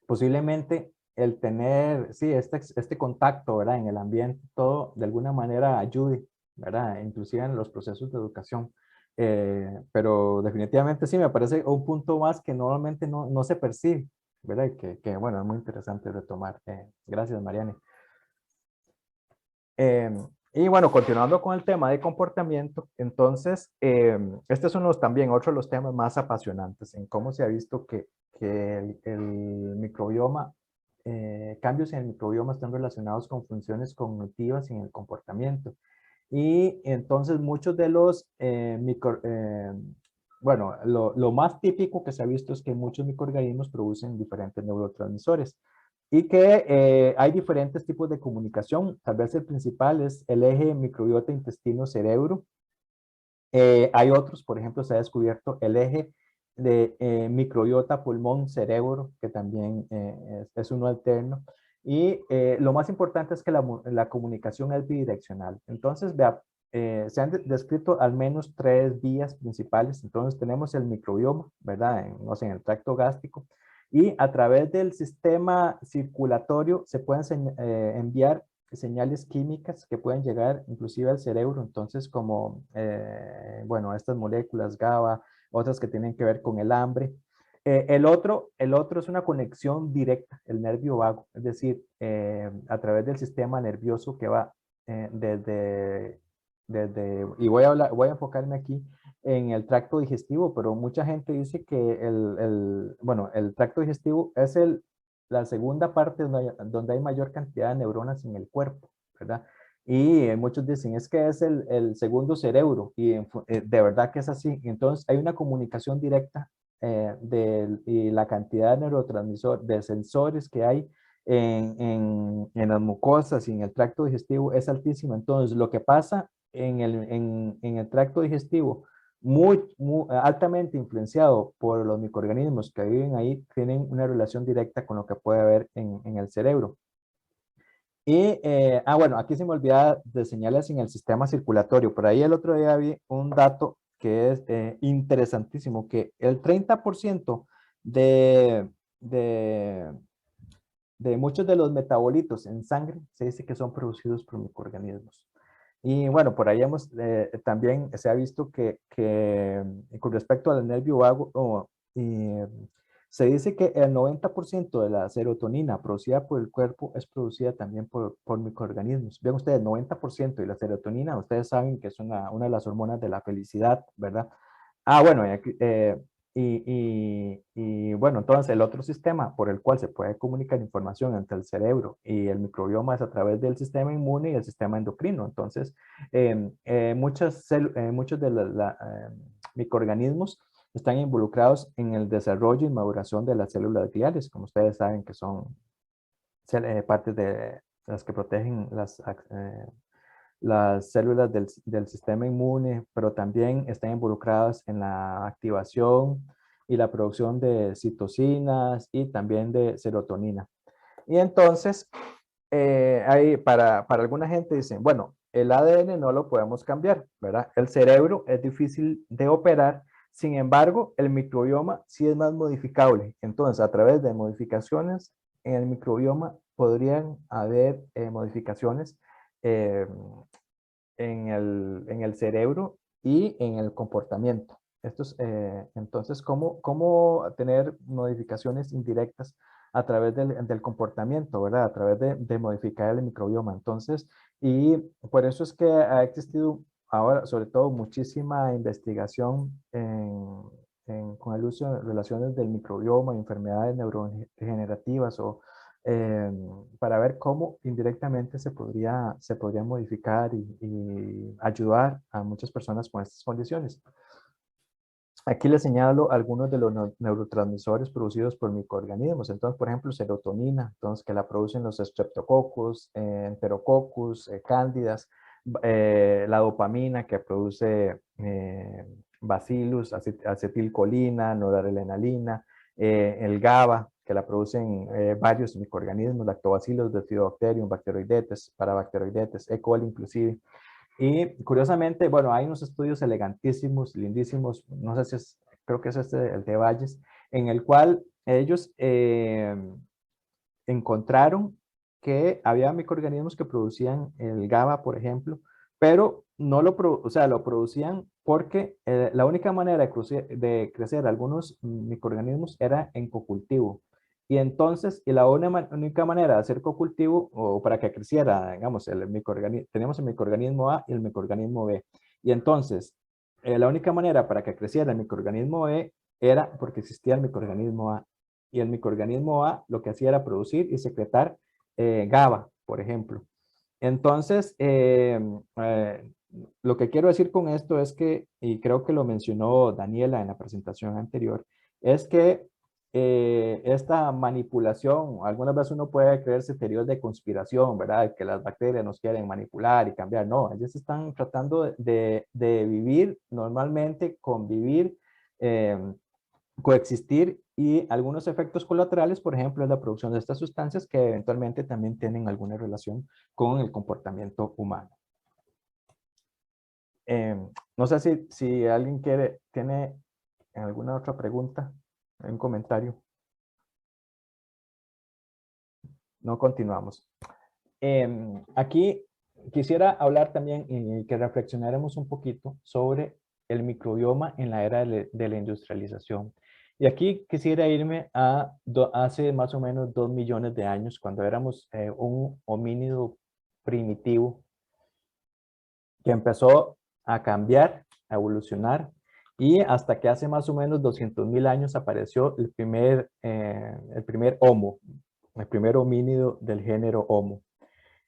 posiblemente el tener, sí, este contacto, ¿verdad? En el ambiente, todo de alguna manera ayude, ¿verdad? Inclusive en los procesos de educación. Pero definitivamente sí, me parece un punto más que normalmente no se percibe, ¿verdad? Y bueno, es muy interesante retomar. Gracias, Mariane. Y bueno, continuando con el tema de comportamiento, entonces, este es también otro de los temas más apasionantes en cómo se ha visto que el microbioma, cambios en el microbioma están relacionados con funciones cognitivas y en el comportamiento. Y entonces muchos de los bueno, lo más típico que se ha visto es que muchos microorganismos producen diferentes neurotransmisores y que hay diferentes tipos de comunicación. Tal vez el principal es el eje microbiota intestino-cerebro. Hay otros, por ejemplo, se ha descubierto el eje de microbiota pulmón-cerebro, que también es uno alterno. Y lo más importante es que la comunicación es bidireccional. Entonces, vea, se han descrito al menos 3 vías principales. Entonces, tenemos el microbioma, ¿verdad? No sé, en el tracto gástrico. Y a través del sistema circulatorio se pueden enviar señales químicas que pueden llegar inclusive al cerebro, entonces como, bueno, estas moléculas GABA, otras que tienen que ver con el hambre. El otro es una conexión directa, el nervio vago, es decir, a través del sistema nervioso que va y voy a enfocarme aquí en el tracto digestivo, pero mucha gente dice que bueno, el tracto digestivo es la segunda parte donde hay mayor cantidad de neuronas en el cuerpo, ¿verdad? Y muchos dicen, es que es el segundo cerebro, y de verdad que es así. Entonces, hay una comunicación directa y la cantidad de neurotransmisores, de sensores que hay en las mucosas y en el tracto digestivo es altísima. Entonces, lo que pasa en el tracto digestivo altamente influenciado por los microorganismos que viven ahí, tienen una relación directa con lo que puede haber en el cerebro. Y, bueno, aquí se me olvidaba de señales en el sistema circulatorio. Por ahí el otro día vi un dato que es interesantísimo, que el 30% de, de, de muchos de los metabolitos en sangre se dice que son producidos por microorganismos. Y bueno, por ahí también se ha visto que con respecto al nervio vago, se dice que el 90% de la serotonina producida por el cuerpo es producida también por microorganismos. Vean ustedes, 90%, y la serotonina, ustedes saben que es una de las hormonas de la felicidad, ¿verdad? Bueno, y bueno, entonces el otro sistema por el cual se puede comunicar información entre el cerebro y el microbioma es a través del sistema inmune y el sistema endocrino. Entonces, muchos de los microorganismos están involucrados en el desarrollo y maduración de las células gliales, como ustedes saben que son partes de las que protegen las células del sistema inmune, pero también están involucradas en la activación y la producción de citocinas y también de serotonina. Y entonces, para alguna gente dicen, bueno, el ADN no lo podemos cambiar, ¿verdad? El cerebro es difícil de operar, sin embargo, el microbioma sí es más modificable. Entonces, a través de modificaciones en el microbioma podrían haber modificaciones en el cerebro y en el comportamiento. Entonces, ¿cómo tener modificaciones indirectas a través del comportamiento, ¿verdad? A través de modificar el microbioma. Entonces, y por eso es que ha existido ahora, sobre todo, muchísima investigación con el uso de relaciones del microbioma, enfermedades neurodegenerativas para ver cómo indirectamente se podría modificar y ayudar a muchas personas con estas condiciones. Aquí les señalo algunos de los neurotransmisores producidos por microorganismos. Entonces, por ejemplo, serotonina, entonces que la producen los streptococcus, enterococcus, cándidas, la dopamina que produce bacillus, acetilcolina, noradrenalina, el GABA, que la producen varios microorganismos, lactobacillus, bifidobacterium, bacteroidetes, parabacteroidetes, E. coli inclusive. Y curiosamente, bueno, hay unos estudios elegantísimos, lindísimos, no sé si es, creo que es el de Valles, en el cual ellos encontraron que había microorganismos que producían el GABA, por ejemplo, pero no lo producían porque la única manera de crecer algunos microorganismos era en cocultivo. Y entonces, la única manera de hacer cocultivo, o para que creciera, digamos, tenemos el microorganismo A y el microorganismo B. Y entonces, la única manera para que creciera el microorganismo B era porque existía el microorganismo A. Y el microorganismo A lo que hacía era producir y secretar GABA, por ejemplo. Entonces, lo que quiero decir con esto es que, y creo que lo mencionó Daniela en la presentación anterior, es que esta manipulación, algunas veces uno puede creerse teorías de conspiración, ¿verdad? Que las bacterias nos quieren manipular y cambiar. No, ellas están tratando de vivir normalmente, convivir, coexistir, y algunos efectos colaterales, por ejemplo, es la producción de estas sustancias que eventualmente también tienen alguna relación con el comportamiento humano. No sé si alguien tiene alguna otra pregunta, un comentario. No, continuamos. Aquí quisiera hablar también y que reflexionáramos un poquito sobre el microbioma en la era de la industrialización. Y aquí quisiera irme a hace más o menos 2 millones de años, cuando éramos un homínido primitivo que empezó a cambiar, a evolucionar, y hasta que hace más o menos 200.000 años apareció el primer Homo, el primer homínido del género Homo.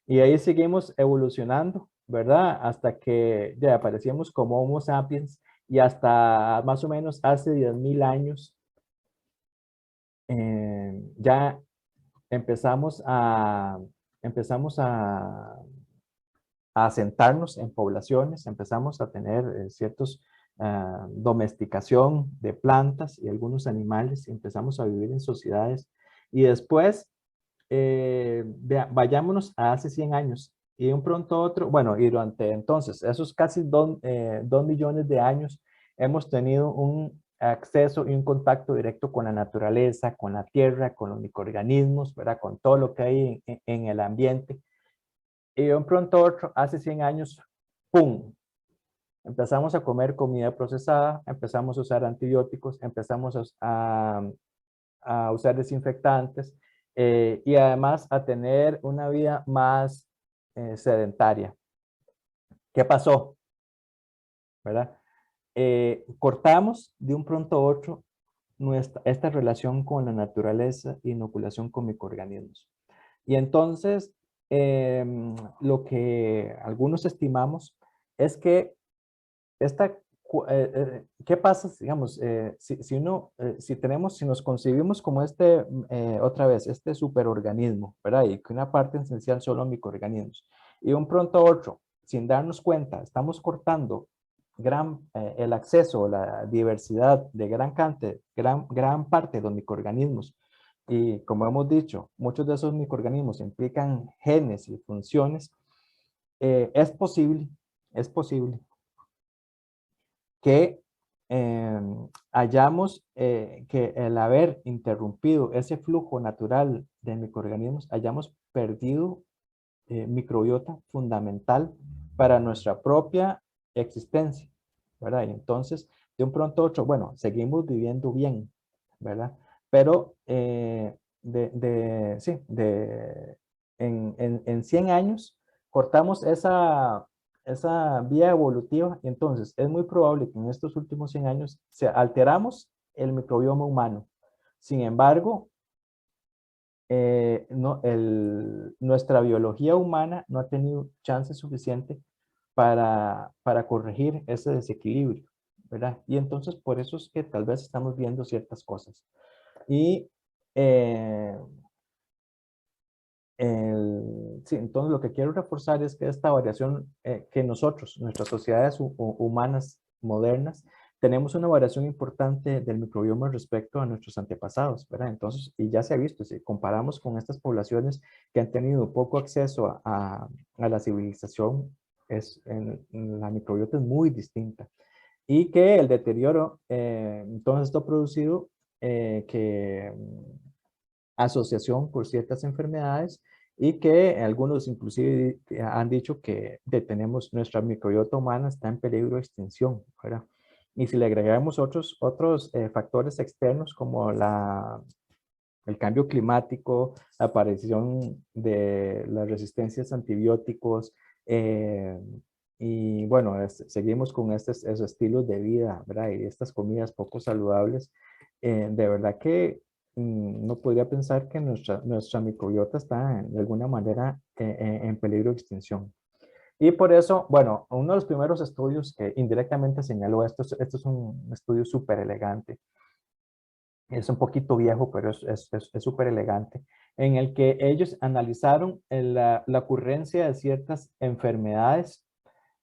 Y ahí seguimos evolucionando, ¿verdad? Hasta que ya aparecíamos como Homo sapiens, y hasta más o menos hace 10.000 años ya empezamos a asentarnos en poblaciones, empezamos a tener ciertos domesticación de plantas y algunos animales, empezamos a vivir en sociedades y después vayámonos a hace 100 años y de un pronto a otro, bueno, y durante entonces esos casi 2 millones de años hemos tenido un acceso y un contacto directo con la naturaleza, con la tierra, con los microorganismos, ¿verdad? Con todo lo que hay en el ambiente. Y de un pronto a otro, hace 100 años, ¡pum! Empezamos a comer comida procesada, empezamos a usar antibióticos, empezamos a usar desinfectantes y además a tener una vida más sedentaria. ¿Qué pasó? ¿Verdad? Cortamos de un pronto a otro esta relación con la naturaleza y inoculación con microorganismos. Y entonces, lo que algunos estimamos es que ¿qué pasa, digamos, si nos concebimos como otra vez, este superorganismo, ¿verdad? Y que una parte esencial son los microorganismos. Y de un pronto a otro, sin darnos cuenta, estamos cortando el acceso a la diversidad de gran parte de los microorganismos. Y como hemos dicho, muchos de esos microorganismos implican genes y funciones. Es posible que hayamos, que el haber interrumpido ese flujo natural de microorganismos, hayamos perdido microbiota fundamental para nuestra propia existencia, ¿verdad? Y entonces, de un pronto a otro, bueno, seguimos viviendo bien, ¿verdad? Pero en 100 años cortamos esa vía evolutiva y entonces es muy probable que en estos últimos 100 años alteramos el microbioma humano. Sin embargo, nuestra biología humana no ha tenido chance suficiente para corregir ese desequilibrio, ¿verdad? Y entonces por eso es que tal vez estamos viendo ciertas cosas. Y sí, entonces lo que quiero reforzar es que esta variación que nuestras sociedades humanas modernas, tenemos una variación importante del microbioma respecto a nuestros antepasados, ¿verdad? Entonces, y ya se ha visto, si comparamos con estas poblaciones que han tenido poco acceso a la civilización, la microbiota es muy distinta. Y que el deterioro, entonces esto ha producido que asociación por ciertas enfermedades y que algunos inclusive han dicho que nuestra microbiota humana está en peligro de extinción, ¿verdad? Y si le agregamos otros factores externos como el cambio climático, la aparición de las resistencias a antibióticos, y bueno, seguimos con esos estilos de vida, ¿verdad? Y estas comidas poco saludables, de verdad que no podría pensar que nuestra microbiota está de alguna manera en peligro de extinción. Y por eso, bueno, uno de los primeros estudios que indirectamente señaló esto es un estudio súper elegante. Es un poquito viejo, pero es súper elegante, en el que ellos analizaron la ocurrencia de ciertas enfermedades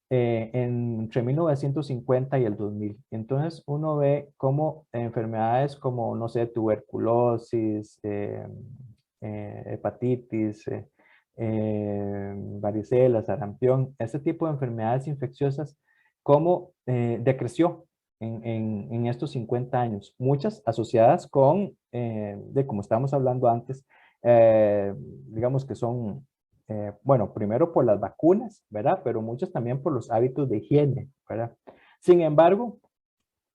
entre 1950 y el 2000. Entonces uno ve cómo enfermedades como, no sé, tuberculosis, hepatitis, varicela, sarampión, ese tipo de enfermedades infecciosas, cómo decreció en estos 50 años. Muchas asociadas con, como estábamos hablando antes, digamos que son bueno, primero por las vacunas, ¿verdad? Pero muchos también por los hábitos de higiene, ¿verdad? Sin embargo,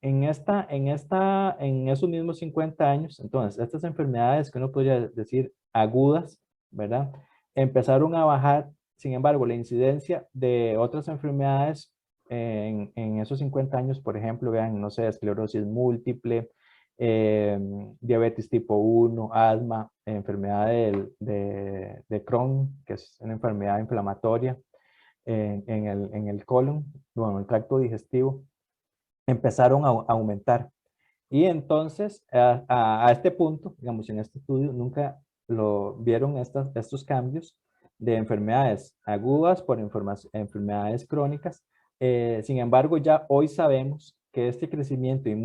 en esos mismos 50 años, entonces, estas enfermedades que uno podría decir agudas, ¿verdad? Empezaron a bajar, sin embargo, la incidencia de otras enfermedades en esos 50 años, por ejemplo, vean, no sé, esclerosis múltiple, diabetes tipo 1, asma, enfermedad de Crohn, que es una enfermedad inflamatoria en el colon, bueno, el tracto digestivo, empezaron a aumentar. Y entonces, a este punto, digamos, en este estudio, nunca lo vieron estos cambios de enfermedades agudas por enfermedades crónicas. Sin embargo, ya hoy sabemos que este crecimiento y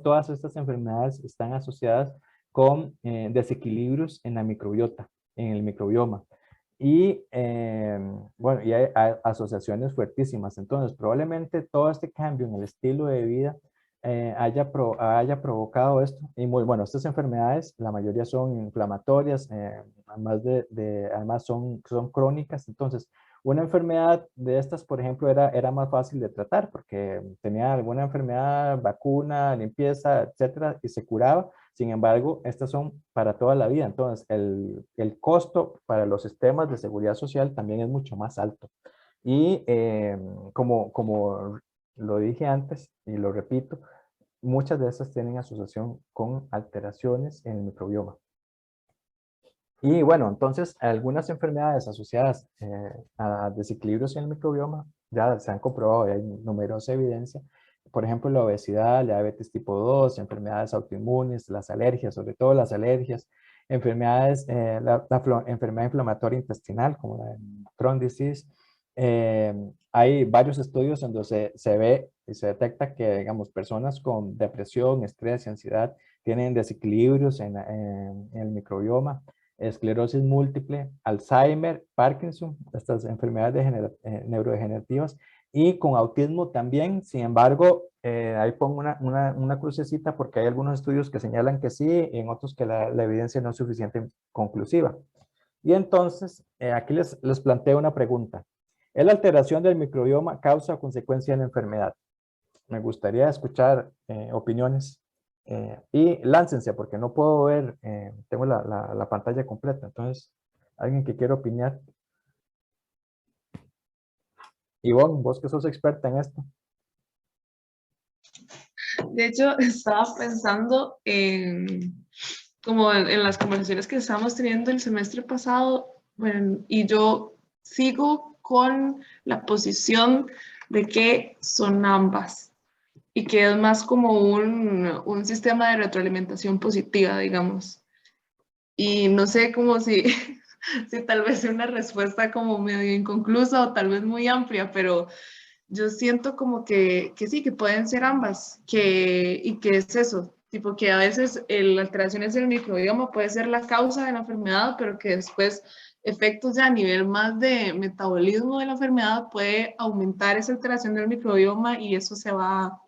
todas estas enfermedades están asociadas con desequilibrios en la microbiota, en el microbioma. Y bueno, y hay asociaciones fuertísimas. Entonces, probablemente todo este cambio en el estilo de vida haya provocado esto. Y muy bueno, estas enfermedades, la mayoría son inflamatorias, además son crónicas. Entonces, una enfermedad de estas, por ejemplo, era más fácil de tratar porque tenía alguna enfermedad, vacuna, limpieza, etcétera, y se curaba. Sin embargo, estas son para toda la vida. Entonces, el costo para los sistemas de seguridad social también es mucho más alto. Y como lo dije antes y lo repito, muchas de estas tienen asociación con alteraciones en el microbioma. Y bueno, entonces algunas enfermedades asociadas a desequilibrios en el microbioma ya se han comprobado y hay numerosa evidencia. Por ejemplo, la obesidad, la diabetes tipo 2, enfermedades autoinmunes, las alergias, sobre todo las alergias, enfermedades, la enfermedad inflamatoria intestinal como la Crohn's disease. Hay varios estudios en donde se ve y se detecta que, digamos, personas con depresión, estrés y ansiedad tienen desequilibrios en el microbioma. Esclerosis múltiple, Alzheimer, Parkinson, estas enfermedades neurodegenerativas, y con autismo también. Sin embargo, ahí pongo una crucecita porque hay algunos estudios que señalan que sí y en otros que la evidencia no es suficiente conclusiva. Y entonces, aquí les planteo una pregunta. ¿Es la alteración del microbioma causa o consecuencia de la enfermedad? Me gustaría escuchar opiniones. Y láncense, porque no puedo ver, tengo la pantalla completa. Entonces, alguien que quiera opinar. Ivonne, vos que sos experta en esto. De hecho, estaba pensando como en las conversaciones que estábamos teniendo el semestre pasado, bueno, y yo sigo con la posición de que son ambas y que es más como un sistema de retroalimentación positiva, digamos. Y no sé cómo si tal vez es una respuesta como medio inconclusa o tal vez muy amplia, pero yo siento como que sí, que pueden ser ambas, y que es eso, tipo que a veces la alteraciones del microbioma puede ser la causa de la enfermedad, pero que después efectos ya a nivel más de metabolismo de la enfermedad puede aumentar esa alteración del microbioma y eso se va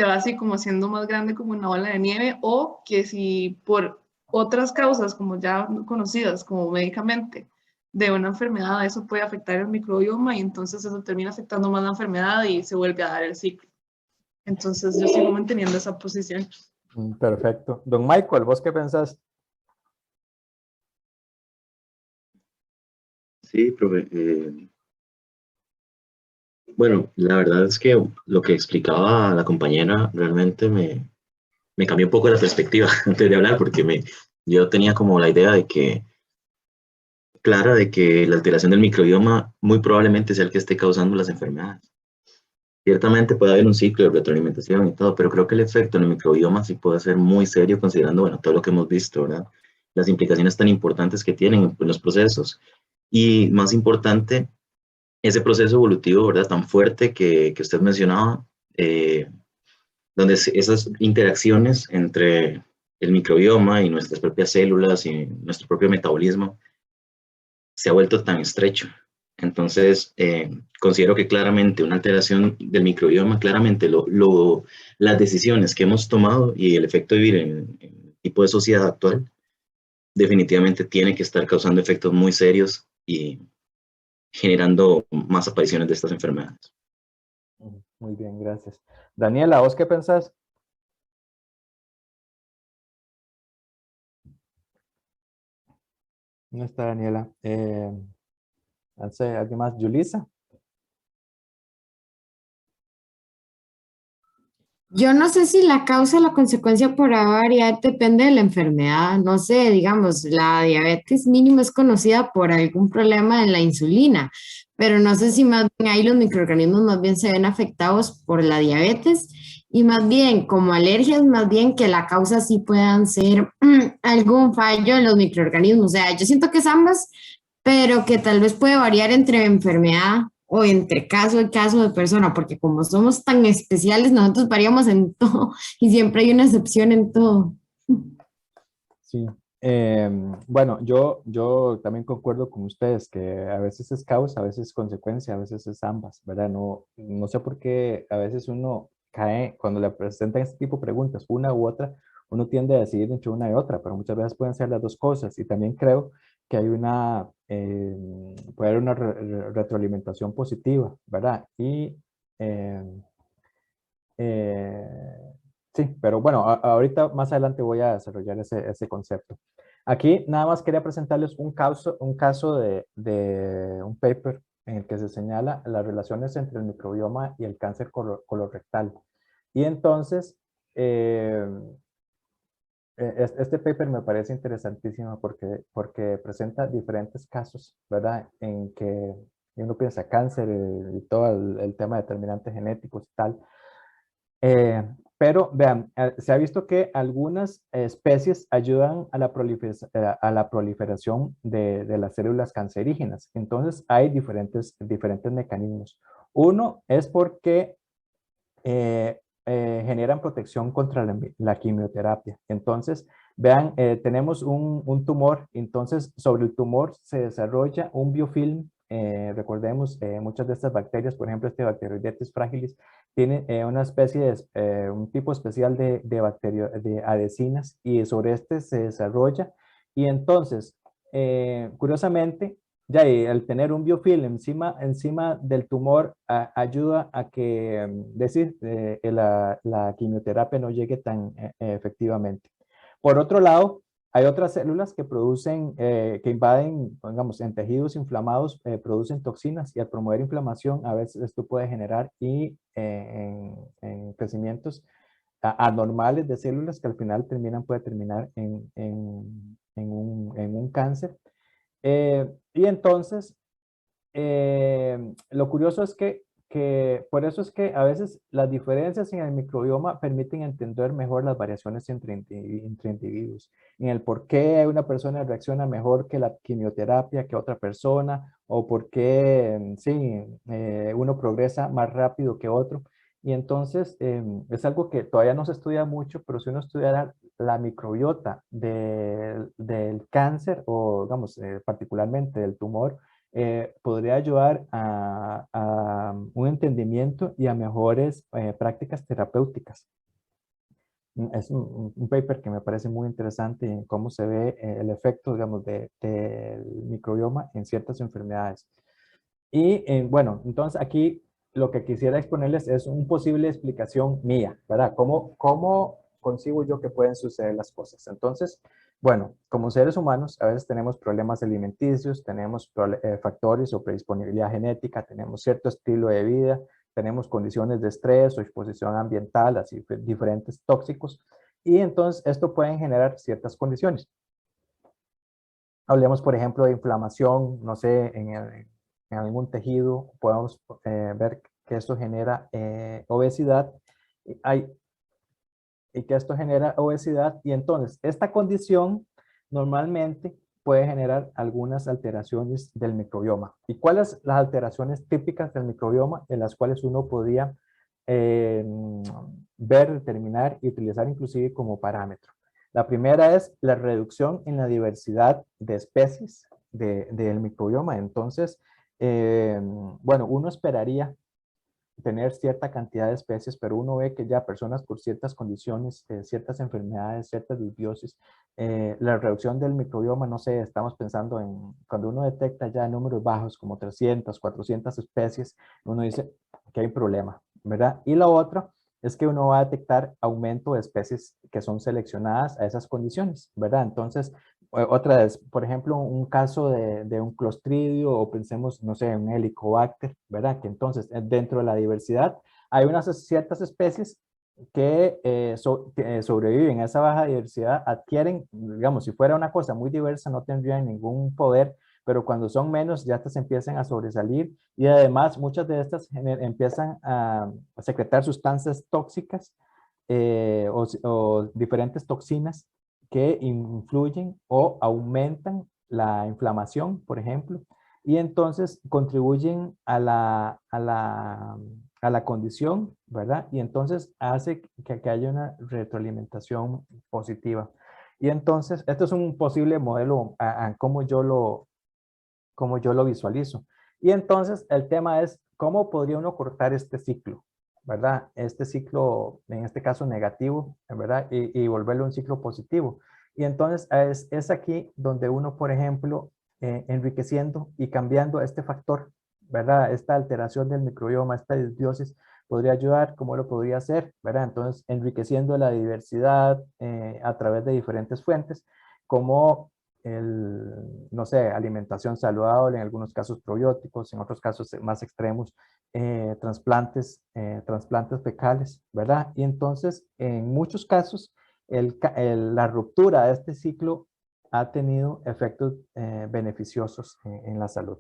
así como haciendo más grande como una bola de nieve, o que si por otras causas como ya conocidas como médicamente de una enfermedad, eso puede afectar el microbioma y entonces eso termina afectando más la enfermedad y se vuelve a dar el ciclo. Entonces yo sigo manteniendo esa posición. Perfecto. Don Michael, ¿vos qué pensás? Sí, profe. Bueno, la verdad es que lo que explicaba la compañera realmente me cambió un poco la perspectiva antes de hablar, porque yo tenía como la idea de que la alteración del microbioma muy probablemente sea el que esté causando las enfermedades. Ciertamente puede haber un ciclo de retroalimentación y todo, pero creo que el efecto en el microbioma sí puede ser muy serio considerando, bueno, todo lo que hemos visto, ¿verdad? Las implicaciones tan importantes que tienen en los procesos. Y más importante, ese proceso evolutivo, ¿verdad? Tan fuerte que usted mencionaba, donde esas interacciones entre el microbioma y nuestras propias células y nuestro propio metabolismo se ha vuelto tan estrecho. Entonces, considero que claramente una alteración del microbioma, claramente las decisiones que hemos tomado y el efecto de vivir en el tipo de sociedad actual, definitivamente tiene que estar causando efectos muy serios y generando más apariciones de estas enfermedades. Muy bien, gracias. Daniela, ¿vos qué pensás? No está Daniela. ¿Alguien más? ¿Yulisa? Yo no sé si la causa o la consecuencia por variar depende de la enfermedad. No sé, digamos, la diabetes mínima es conocida por algún problema en la insulina, pero no sé si más bien ahí los microorganismos más bien se ven afectados por la diabetes y más bien como alergias, más bien que la causa sí puedan ser algún fallo en los microorganismos. O sea, yo siento que es ambas, pero que tal vez puede variar entre enfermedad o entre caso y caso de persona, porque como somos tan especiales, nosotros variamos en todo y siempre hay una excepción en todo. Sí. Bueno, yo también concuerdo con ustedes que a veces es causa, a veces es consecuencia, a veces es ambas, ¿verdad? No sé por qué a veces uno cae, cuando le presentan este tipo de preguntas, una u otra, uno tiende a decidir entre una y otra, pero muchas veces pueden ser las dos cosas. Y también creo que hay puede haber una retroalimentación positiva, ¿verdad? Eh, eh, sí, pero bueno, ahorita más adelante voy a desarrollar ese concepto. Aquí nada más quería presentarles un caso de un paper en el que se señala las relaciones entre el microbioma y el cáncer colorectal. Y entonces, eh, este paper me parece interesantísimo porque presenta diferentes casos, ¿verdad? En que uno piensa cáncer y todo el tema de determinantes genéticos y tal. Pero vean, se ha visto que algunas especies ayudan a a la proliferación de las células cancerígenas. Entonces hay diferentes mecanismos. Uno es porque generan protección contra la quimioterapia. Entonces, vean, tenemos un tumor, entonces sobre el tumor se desarrolla un biofilm. Recordemos, muchas de estas bacterias, por ejemplo, este Bacteroidetes fragilis, tiene una especie un tipo especial de adhesinas y sobre este se desarrolla. Y entonces, curiosamente, ya y al tener un biofilm encima del tumor ayuda a que, la quimioterapia no llegue tan efectivamente. Por otro lado, hay otras células que producen, que invaden, digamos, en tejidos inflamados, producen toxinas y al promover inflamación, a veces esto puede generar en crecimientos anormales de células que al final puede terminar en un cáncer. Y entonces, lo curioso es que por eso es que a veces las diferencias en el microbioma permiten entender mejor las variaciones entre individuos, en el por qué una persona reacciona mejor que la quimioterapia que otra persona, o por qué, sí, uno progresa más rápido que otro. Y entonces es algo que todavía no se estudia mucho, pero si uno estudiara la microbiota del cáncer o, digamos, particularmente del tumor, podría ayudar a un entendimiento y a mejores prácticas terapéuticas. Es un paper que me parece muy interesante en cómo se ve el efecto, digamos, del microbioma en ciertas enfermedades. Y bueno, entonces aquí lo que quisiera exponerles es una posible explicación mía, ¿verdad? ¿Cómo concibo yo que pueden suceder las cosas? Entonces, bueno, como seres humanos a veces tenemos problemas alimenticios, tenemos factores o predisponibilidad genética, tenemos cierto estilo de vida, tenemos condiciones de estrés o exposición ambiental, así diferentes tóxicos, y entonces esto puede generar ciertas condiciones. Hablemos, por ejemplo, de inflamación, no sé, en algún tejido, podemos ver que esto genera obesidad, y que esto genera obesidad, y entonces esta condición normalmente puede generar algunas alteraciones del microbioma. ¿Y cuáles las alteraciones típicas del microbioma en las cuales uno podía ver, determinar y utilizar inclusive como parámetro? La primera es la reducción en la diversidad de especies del microbioma. Entonces, bueno, uno esperaría tener cierta cantidad de especies, pero uno ve que ya personas por ciertas condiciones, ciertas enfermedades, ciertas disbiosis, la reducción del microbioma, no sé, estamos pensando en cuando uno detecta ya números bajos como 300, 400 especies, uno dice que hay problema, ¿verdad? Y la otra es que uno va a detectar aumento de especies que son seleccionadas a esas condiciones, ¿verdad? Entonces, otra vez, por ejemplo, un caso de un clostridio o pensemos, no sé, un helicobacter, ¿verdad? Que entonces dentro de la diversidad hay unas ciertas especies que sobreviven a esa baja diversidad, adquieren, digamos, si fuera una cosa muy diversa no tendrían ningún poder, pero cuando son menos ya estas empiezan a sobresalir y además muchas de estas empiezan a secretar sustancias tóxicas o diferentes toxinas que influyen o aumentan la inflamación, por ejemplo, y entonces contribuyen a la condición, ¿verdad? Y entonces hace que haya una retroalimentación positiva. Y entonces, esto es un posible modelo a cómo yo lo visualizo. Y entonces el tema es cómo podría uno cortar este ciclo, ¿verdad? Este ciclo, en este caso negativo, ¿verdad? Y volverlo un ciclo positivo. Y entonces es aquí donde uno, por ejemplo, enriqueciendo y cambiando este factor, ¿verdad? Esta alteración del microbioma, esta disbiosis, podría ayudar. ¿Cómo lo podría hacer? ¿Verdad? Entonces, enriqueciendo la diversidad a través de diferentes fuentes, como no sé, alimentación saludable, en algunos casos probióticos, en otros casos más extremos, trasplantes fecales, ¿verdad? Y entonces, en muchos casos, la ruptura de este ciclo ha tenido efectos beneficiosos en la salud.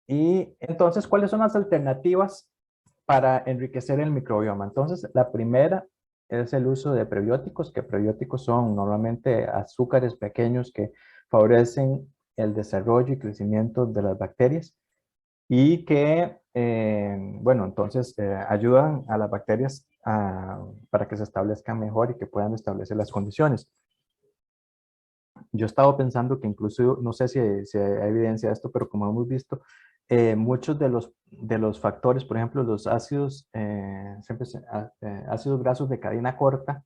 Y entonces, ¿cuáles son las alternativas para enriquecer el microbioma? Entonces, la primera es el uso de prebióticos, que prebióticos son normalmente azúcares pequeños que favorecen el desarrollo y crecimiento de las bacterias y que, bueno, entonces ayudan a las bacterias para que se establezcan mejor y que puedan establecer las condiciones. Yo he estado pensando que incluso, no sé si hay evidencia de esto, pero como hemos visto, muchos de los factores, por ejemplo, los ácidos, ácidos grasos de cadena corta,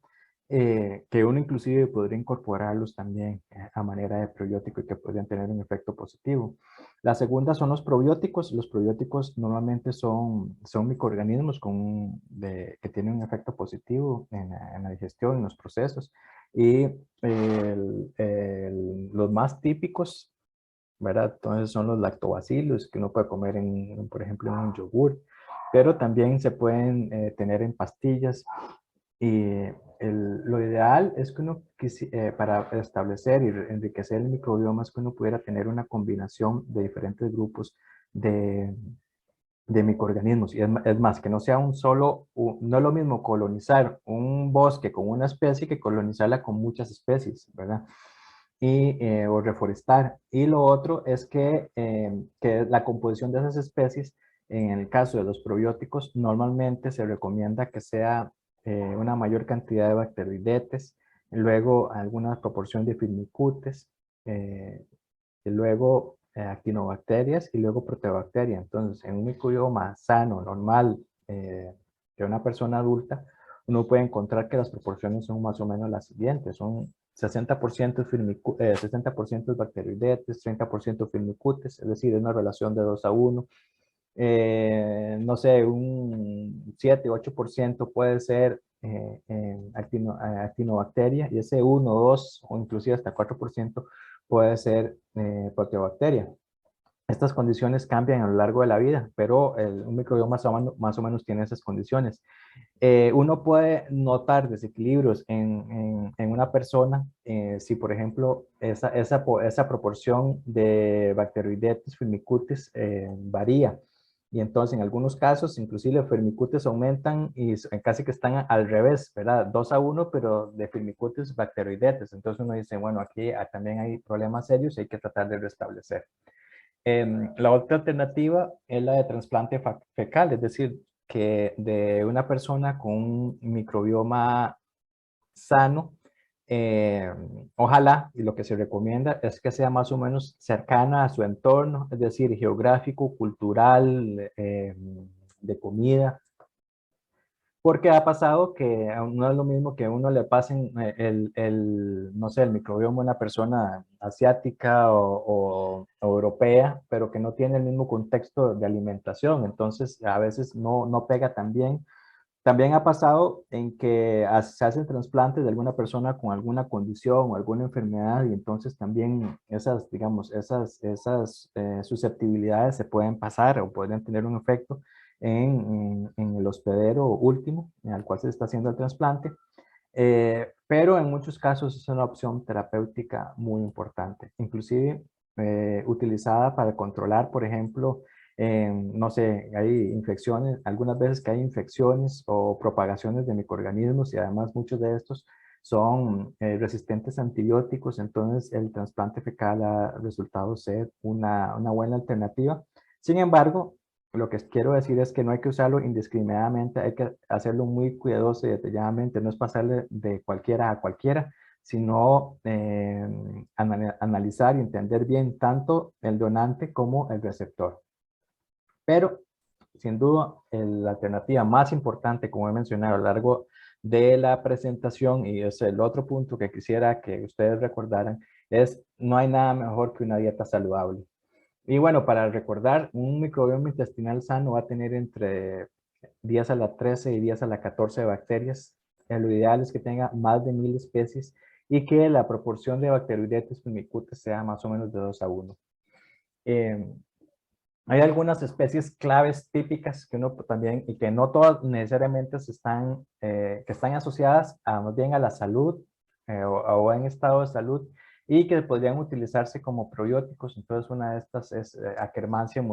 que uno inclusive podría incorporarlos también a manera de probiótico y que podrían tener un efecto positivo. La segunda son los probióticos. Los probióticos normalmente son microorganismos que tienen un efecto positivo en la digestión, en los procesos. Y los más típicos, ¿verdad? Entonces son los lactobacilos que uno puede comer, por ejemplo, en un yogur, pero también se pueden tener en pastillas. Y lo ideal es que uno, para establecer y enriquecer el microbioma, es que uno pudiera tener una combinación de diferentes grupos de microorganismos. Y es más, que no sea no es lo mismo colonizar un bosque con una especie que colonizarla con muchas especies, ¿verdad? O reforestar. Y lo otro es que la composición de esas especies, en el caso de los probióticos, normalmente se recomienda que sea una mayor cantidad de bacteroidetes, luego alguna proporción de firmicutes, y luego actinobacterias y luego proteobacterias. Entonces, en un microbioma sano, normal, de una persona adulta, uno puede encontrar que las proporciones son más o menos las siguientes. Son 60% 60% bacteroidetes, 30% firmicutes, es decir, es una relación de 2 a 1. No sé, un 7-8% puede ser actinobacteria, y ese 1, 2 o inclusive hasta 4% puede ser proteobacteria. Estas condiciones cambian a lo largo de la vida, pero un microbioma más o menos tiene esas condiciones. Uno puede notar desequilibrios en una persona si, por ejemplo, esa proporción de bacteroidetes, firmicutes varía. Y entonces, en algunos casos, inclusive los firmicutes aumentan y casi que están al revés, ¿verdad? 2 a 1, pero de firmicutes bacteroidetes. Entonces uno dice, bueno, aquí también hay problemas serios y hay que tratar de restablecer. La otra alternativa es la de trasplante fecal, es decir, que de una persona con un microbioma sano, ojalá, y lo que se recomienda es que sea más o menos cercana a su entorno, es decir, geográfico, cultural, de comida, porque ha pasado que no es lo mismo que a uno le pasen no sé, el microbioma a una persona asiática o europea, pero que no tiene el mismo contexto de alimentación. Entonces, a veces no pega tan bien. También ha pasado en que se hacen trasplantes de alguna persona con alguna condición o alguna enfermedad, y entonces también digamos, esas susceptibilidades se pueden pasar o pueden tener un efecto en el hospedero último al cual se está haciendo el trasplante. Pero en muchos casos es una opción terapéutica muy importante, inclusive utilizada para controlar, por ejemplo, no sé, hay infecciones, algunas veces que hay infecciones o propagaciones de microorganismos, y además muchos de estos son resistentes a antibióticos, entonces el trasplante fecal ha resultado ser una buena alternativa. Sin embargo, lo que quiero decir es que no hay que usarlo indiscriminadamente, hay que hacerlo muy cuidadoso y detalladamente, no es pasarle de cualquiera a cualquiera, sino analizar y entender bien tanto el donante como el receptor. Pero, sin duda, la alternativa más importante, como he mencionado a lo largo de la presentación, y es el otro punto que quisiera que ustedes recordaran, es no hay nada mejor que una dieta saludable. Y bueno, para recordar, un microbioma intestinal sano va a tener entre 10 a la 13 y 10 a la 14 bacterias. Lo ideal es que tenga más de 1000 especies y que la proporción de Bacteroidetes firmicutes sea más o menos de 2 a 1. Hay algunas especies claves típicas que uno también, y que no todas necesariamente que están asociadas más bien a la salud o en estado de salud, y que podrían utilizarse como probióticos. Entonces, una de estas es Akkermansia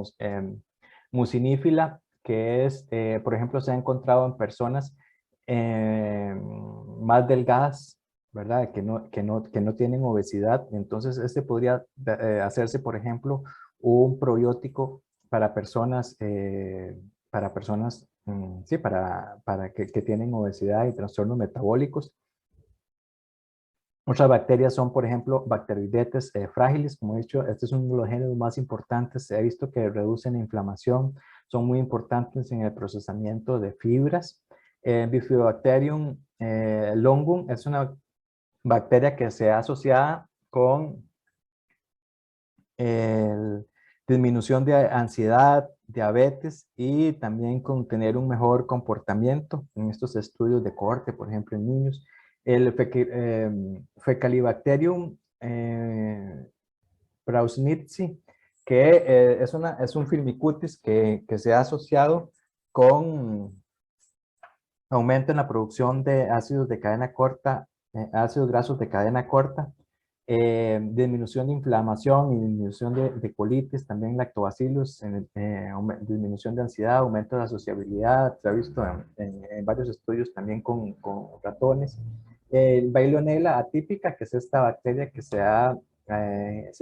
mucinífila, que es, por ejemplo, se ha encontrado en personas más delgadas, ¿verdad? Que no tienen obesidad. Entonces, este podría hacerse, por ejemplo, un probiótico para personas, sí, para que tienen obesidad y trastornos metabólicos. Otras bacterias son, por ejemplo, Bacteroidetes frágiles, como he dicho, este es uno de los géneros más importantes. Se ha visto que reducen la inflamación, son muy importantes en el procesamiento de fibras. Bifidobacterium longum es una bacteria que se ha asociada con disminución de ansiedad, diabetes y también con tener un mejor comportamiento en estos estudios de cohorte, por ejemplo, en niños. El Fecalibacterium prausnitzii, que es un firmicutes que se ha asociado con aumento en la producción de ácidos de cadena corta, ácidos grasos de cadena corta, disminución de inflamación y disminución de colitis, también lactobacillus, disminución de ansiedad, aumento de la sociabilidad, se ha visto en varios estudios también con ratones. El Veillonella atípica, que es esta bacteria que se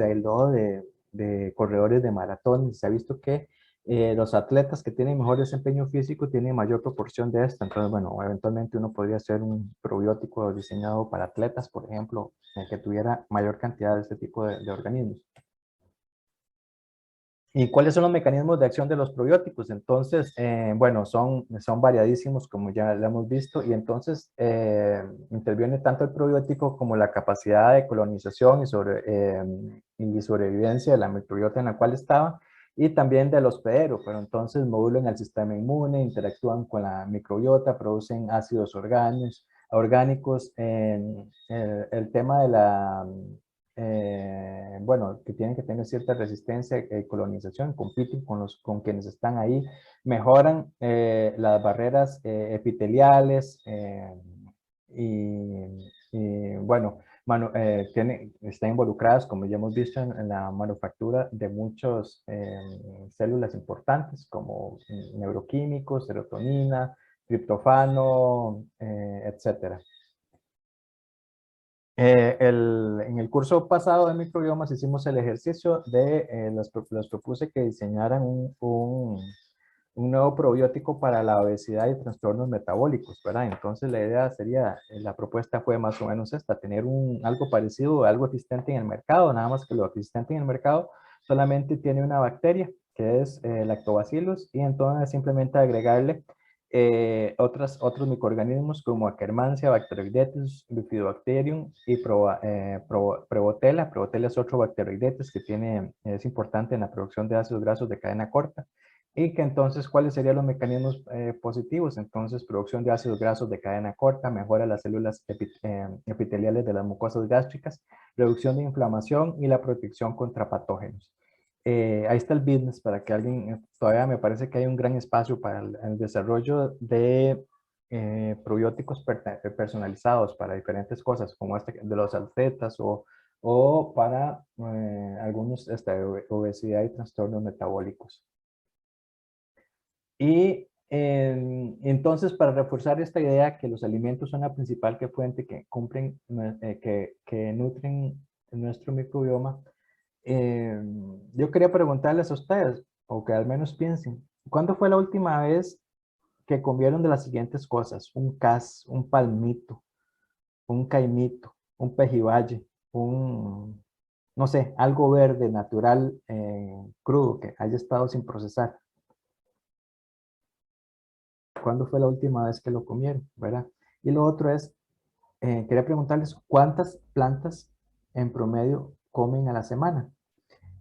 aisló de corredores de maratón, se ha visto que los atletas que tienen mejor desempeño físico tienen mayor proporción de esta. Entonces, bueno, eventualmente uno podría hacer un probiótico diseñado para atletas, por ejemplo, que tuviera mayor cantidad de este tipo de organismos. ¿Y cuáles son los mecanismos de acción de los probióticos? Entonces, bueno, son variadísimos, como ya lo hemos visto, y entonces interviene tanto el probiótico como la capacidad de colonización y sobrevivencia de la microbiota en la cual estaba, y también del hospedero, pero entonces modulan el sistema inmune, interactúan con la microbiota, producen ácidos orgánicos. El tema de la bueno, que tienen que tener cierta resistencia y colonización, compiten con quienes están ahí, mejoran las barreras epiteliales bueno, están involucradas, como ya hemos visto, en la manufactura de muchas células importantes como neuroquímicos, serotonina, triptofano, etcétera. En el curso pasado de microbiomas hicimos el ejercicio de, les propuse que diseñaran un nuevo probiótico para la obesidad y trastornos metabólicos, ¿verdad? Entonces la idea sería, la propuesta fue más o menos esta, tener algo parecido, algo existente en el mercado, nada más que lo existente en el mercado solamente tiene una bacteria, que es Lactobacillus, y entonces simplemente agregarle otros microorganismos como Akkermansia, Bacteroidetes, Bifidobacterium y Prevotella. Prevotella es otro Bacteroidetes que es importante en la producción de ácidos grasos de cadena corta. Y que entonces, ¿cuáles serían los mecanismos positivos? Entonces, producción de ácidos grasos de cadena corta, mejora las células epiteliales de las mucosas gástricas, reducción de inflamación y la protección contra patógenos. Ahí está el business para que alguien, todavía me parece que hay un gran espacio para el desarrollo de probióticos personalizados para diferentes cosas, como este de los atletas o para algunos obesidad y trastornos metabólicos. Y Entonces, para reforzar esta idea que los alimentos son la principal fuente que que nutren nuestro microbioma, yo quería preguntarles a ustedes, o que al menos piensen, ¿cuándo fue la última vez que comieron de las siguientes cosas? Un cas, un palmito, un caimito, un pejibaye, no sé, algo verde, natural, crudo, que haya estado sin procesar. ¿Cuándo fue la última vez que lo comieron? ¿Verdad? Y lo otro es, quería preguntarles cuántas plantas en promedio comen a la semana.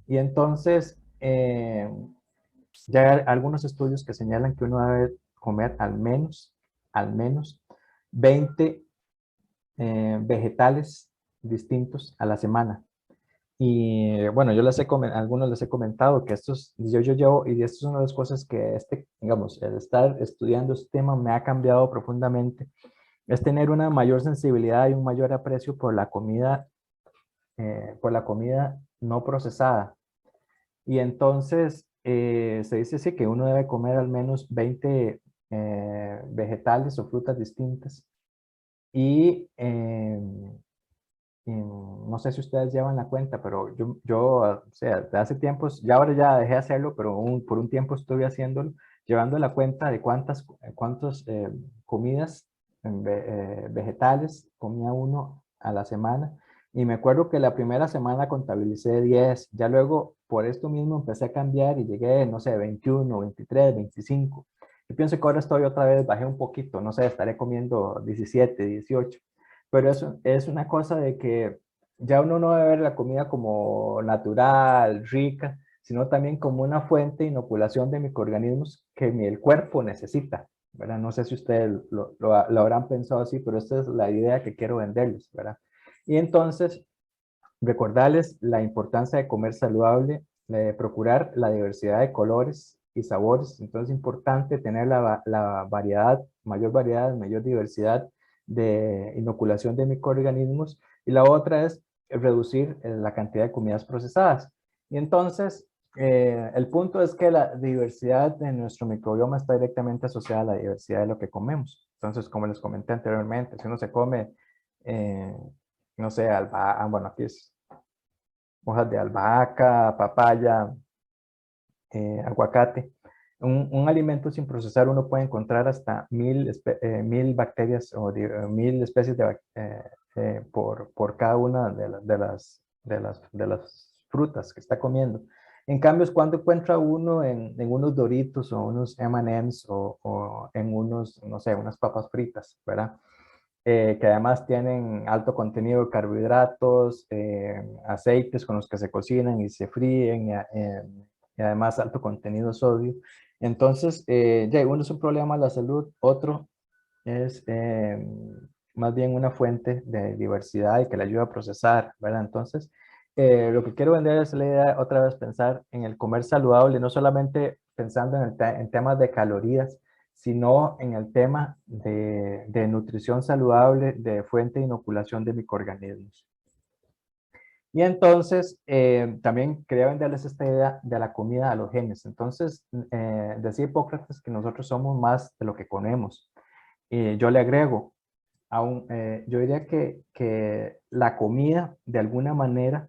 Y entonces, ya hay algunos estudios que señalan que uno debe comer al menos 20 vegetales distintos a la semana. Y bueno, yo algunos les he comentado que yo llevo, y esto es una de las cosas que digamos, el estar estudiando este tema me ha cambiado profundamente, es tener una mayor sensibilidad y un mayor aprecio por la comida no procesada. Y entonces se dice sí, que uno debe comer al menos 20 vegetales o frutas distintas. Y no sé si ustedes llevan la cuenta, pero o sea, de hace tiempos, ya ahora ya dejé de hacerlo, pero por un tiempo estuve haciéndolo, llevando la cuenta de cuántas comidas vegetales comía uno a la semana. Y me acuerdo que la primera semana contabilicé 10, ya luego por esto mismo empecé a cambiar y llegué, no sé, 21, 23, 25. Yo pienso que ahora estoy otra vez, bajé un poquito, no sé, estaré comiendo 17, 18. Pero eso es una cosa de que ya uno no debe ver la comida como natural, rica, sino también como una fuente de inoculación de microorganismos que el cuerpo necesita, ¿verdad? No sé si ustedes lo habrán pensado así, pero esta es la idea que quiero venderles, ¿verdad? Y entonces, recordarles la importancia de comer saludable, de procurar la diversidad de colores y sabores. Entonces es importante tener la variedad, mayor diversidad de inoculación de microorganismos. Y la otra es reducir la cantidad de comidas procesadas. Y entonces, el punto es que la diversidad de nuestro microbioma está directamente asociada a la diversidad de lo que comemos. Entonces, como les comenté anteriormente, si uno se come, no sé, bueno, aquí es hojas de albahaca, papaya, aguacate. Un alimento sin procesar uno puede encontrar hasta 1000 bacterias o 1000 especies por cada una de las frutas que está comiendo. En cambio, es cuando encuentra uno en unos Doritos o unos M&M's o en no sé, unas papas fritas, ¿verdad? Que además tienen alto contenido de carbohidratos, aceites con los que se cocinan y se fríen, y además alto contenido de sodio. Entonces, uno es un problema de la salud, otro es más bien una fuente de diversidad y que le ayuda a procesar, ¿verdad? Entonces, lo que quiero vender es la idea otra vez pensar en el comer saludable, no solamente pensando en temas de calorías, sino en el tema de nutrición saludable, de fuente de inoculación de microorganismos. Y entonces, también quería venderles esta idea de la comida a los genes. Entonces, decía Hipócrates que nosotros somos más de lo que comemos. Yo le agrego, yo diría que la comida, de alguna manera,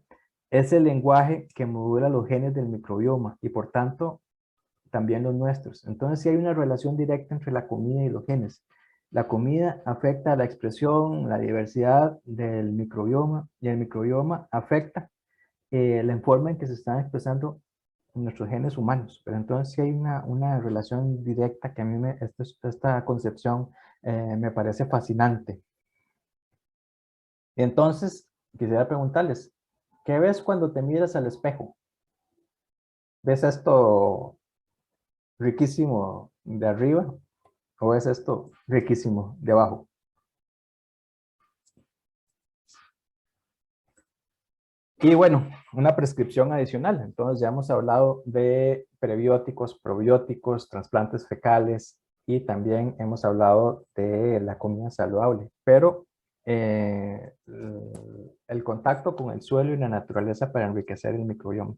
es el lenguaje que modula los genes del microbioma y por tanto también los nuestros. Entonces sí hay una relación directa entre la comida y los genes. La comida afecta a la expresión, la diversidad del microbioma y el microbioma afecta la forma en que se están expresando nuestros genes humanos. Pero entonces sí hay una relación directa que a mí esta concepción me parece fascinante. Entonces, quisiera preguntarles, ¿qué ves cuando te miras al espejo? ¿Ves esto riquísimo de arriba o es esto riquísimo de abajo? Y bueno, una prescripción adicional. Entonces ya hemos hablado de prebióticos, probióticos, trasplantes fecales y también hemos hablado de la comida saludable. Pero el contacto con el suelo y la naturaleza para enriquecer el microbioma.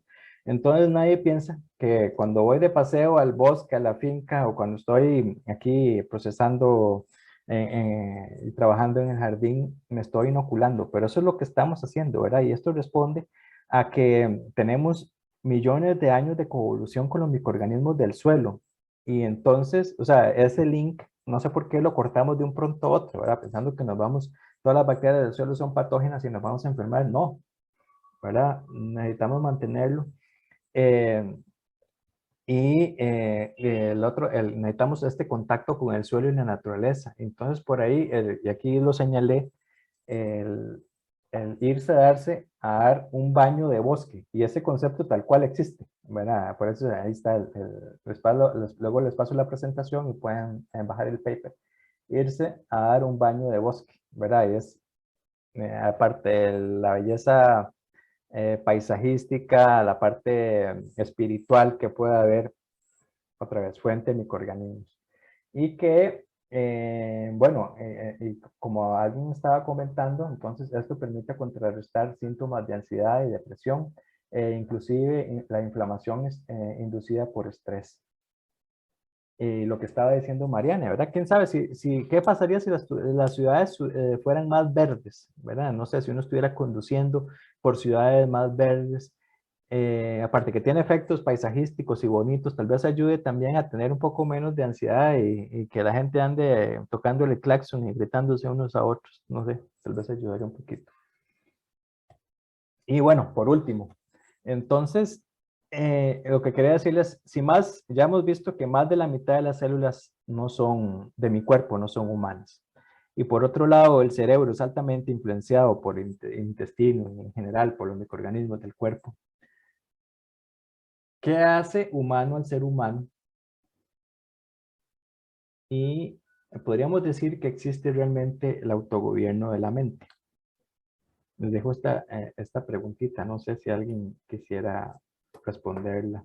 Entonces nadie piensa que cuando voy de paseo al bosque, a la finca, o cuando estoy aquí procesando y trabajando en el jardín, me estoy inoculando, pero eso es lo que estamos haciendo, ¿verdad? Y esto responde a que tenemos millones de años de coevolución con los microorganismos del suelo. Y entonces, o sea, ese link, no sé por qué lo cortamos de un pronto a otro, ¿verdad? Pensando que nos vamos, todas las bacterias del suelo son patógenas y nos vamos a enfermar. No, ¿verdad? Necesitamos mantenerlo. Necesitamos este contacto con el suelo y la naturaleza. Entonces, por ahí, y aquí lo señalé, el, el irse a dar un baño de bosque. Y ese concepto tal cual existe, ¿verdad? Por eso ahí está el respaldo. Luego les paso la presentación y pueden bajar el paper. Irse a dar un baño de bosque, ¿verdad? Y es, aparte de la belleza paisajística, la parte espiritual que puede haber, otra vez, fuente de microorganismos. Y que, bueno, y como alguien estaba comentando, entonces esto permite contrarrestar síntomas de ansiedad y depresión, inclusive la inflamación es inducida por estrés. Lo que estaba diciendo Mariana, ¿verdad? ¿Quién sabe qué pasaría si las ciudades fueran más verdes, ¿verdad? No sé, si uno estuviera conduciendo por ciudades más verdes, aparte que tiene efectos paisajísticos y bonitos, tal vez ayude también a tener un poco menos de ansiedad y que la gente ande tocando el claxon y gritándose unos a otros, no sé, tal vez ayudaría un poquito. Y bueno, por último, entonces, lo que quería decirles, ya hemos visto que más de la mitad de las células no son de mi cuerpo, no son humanas. Y por otro lado, el cerebro es altamente influenciado por el intestino y en general por los microorganismos del cuerpo. ¿Qué hace humano al ser humano? Y podríamos decir que existe realmente el autogobierno de la mente. Les dejo esta preguntita, no sé si alguien quisiera responderla.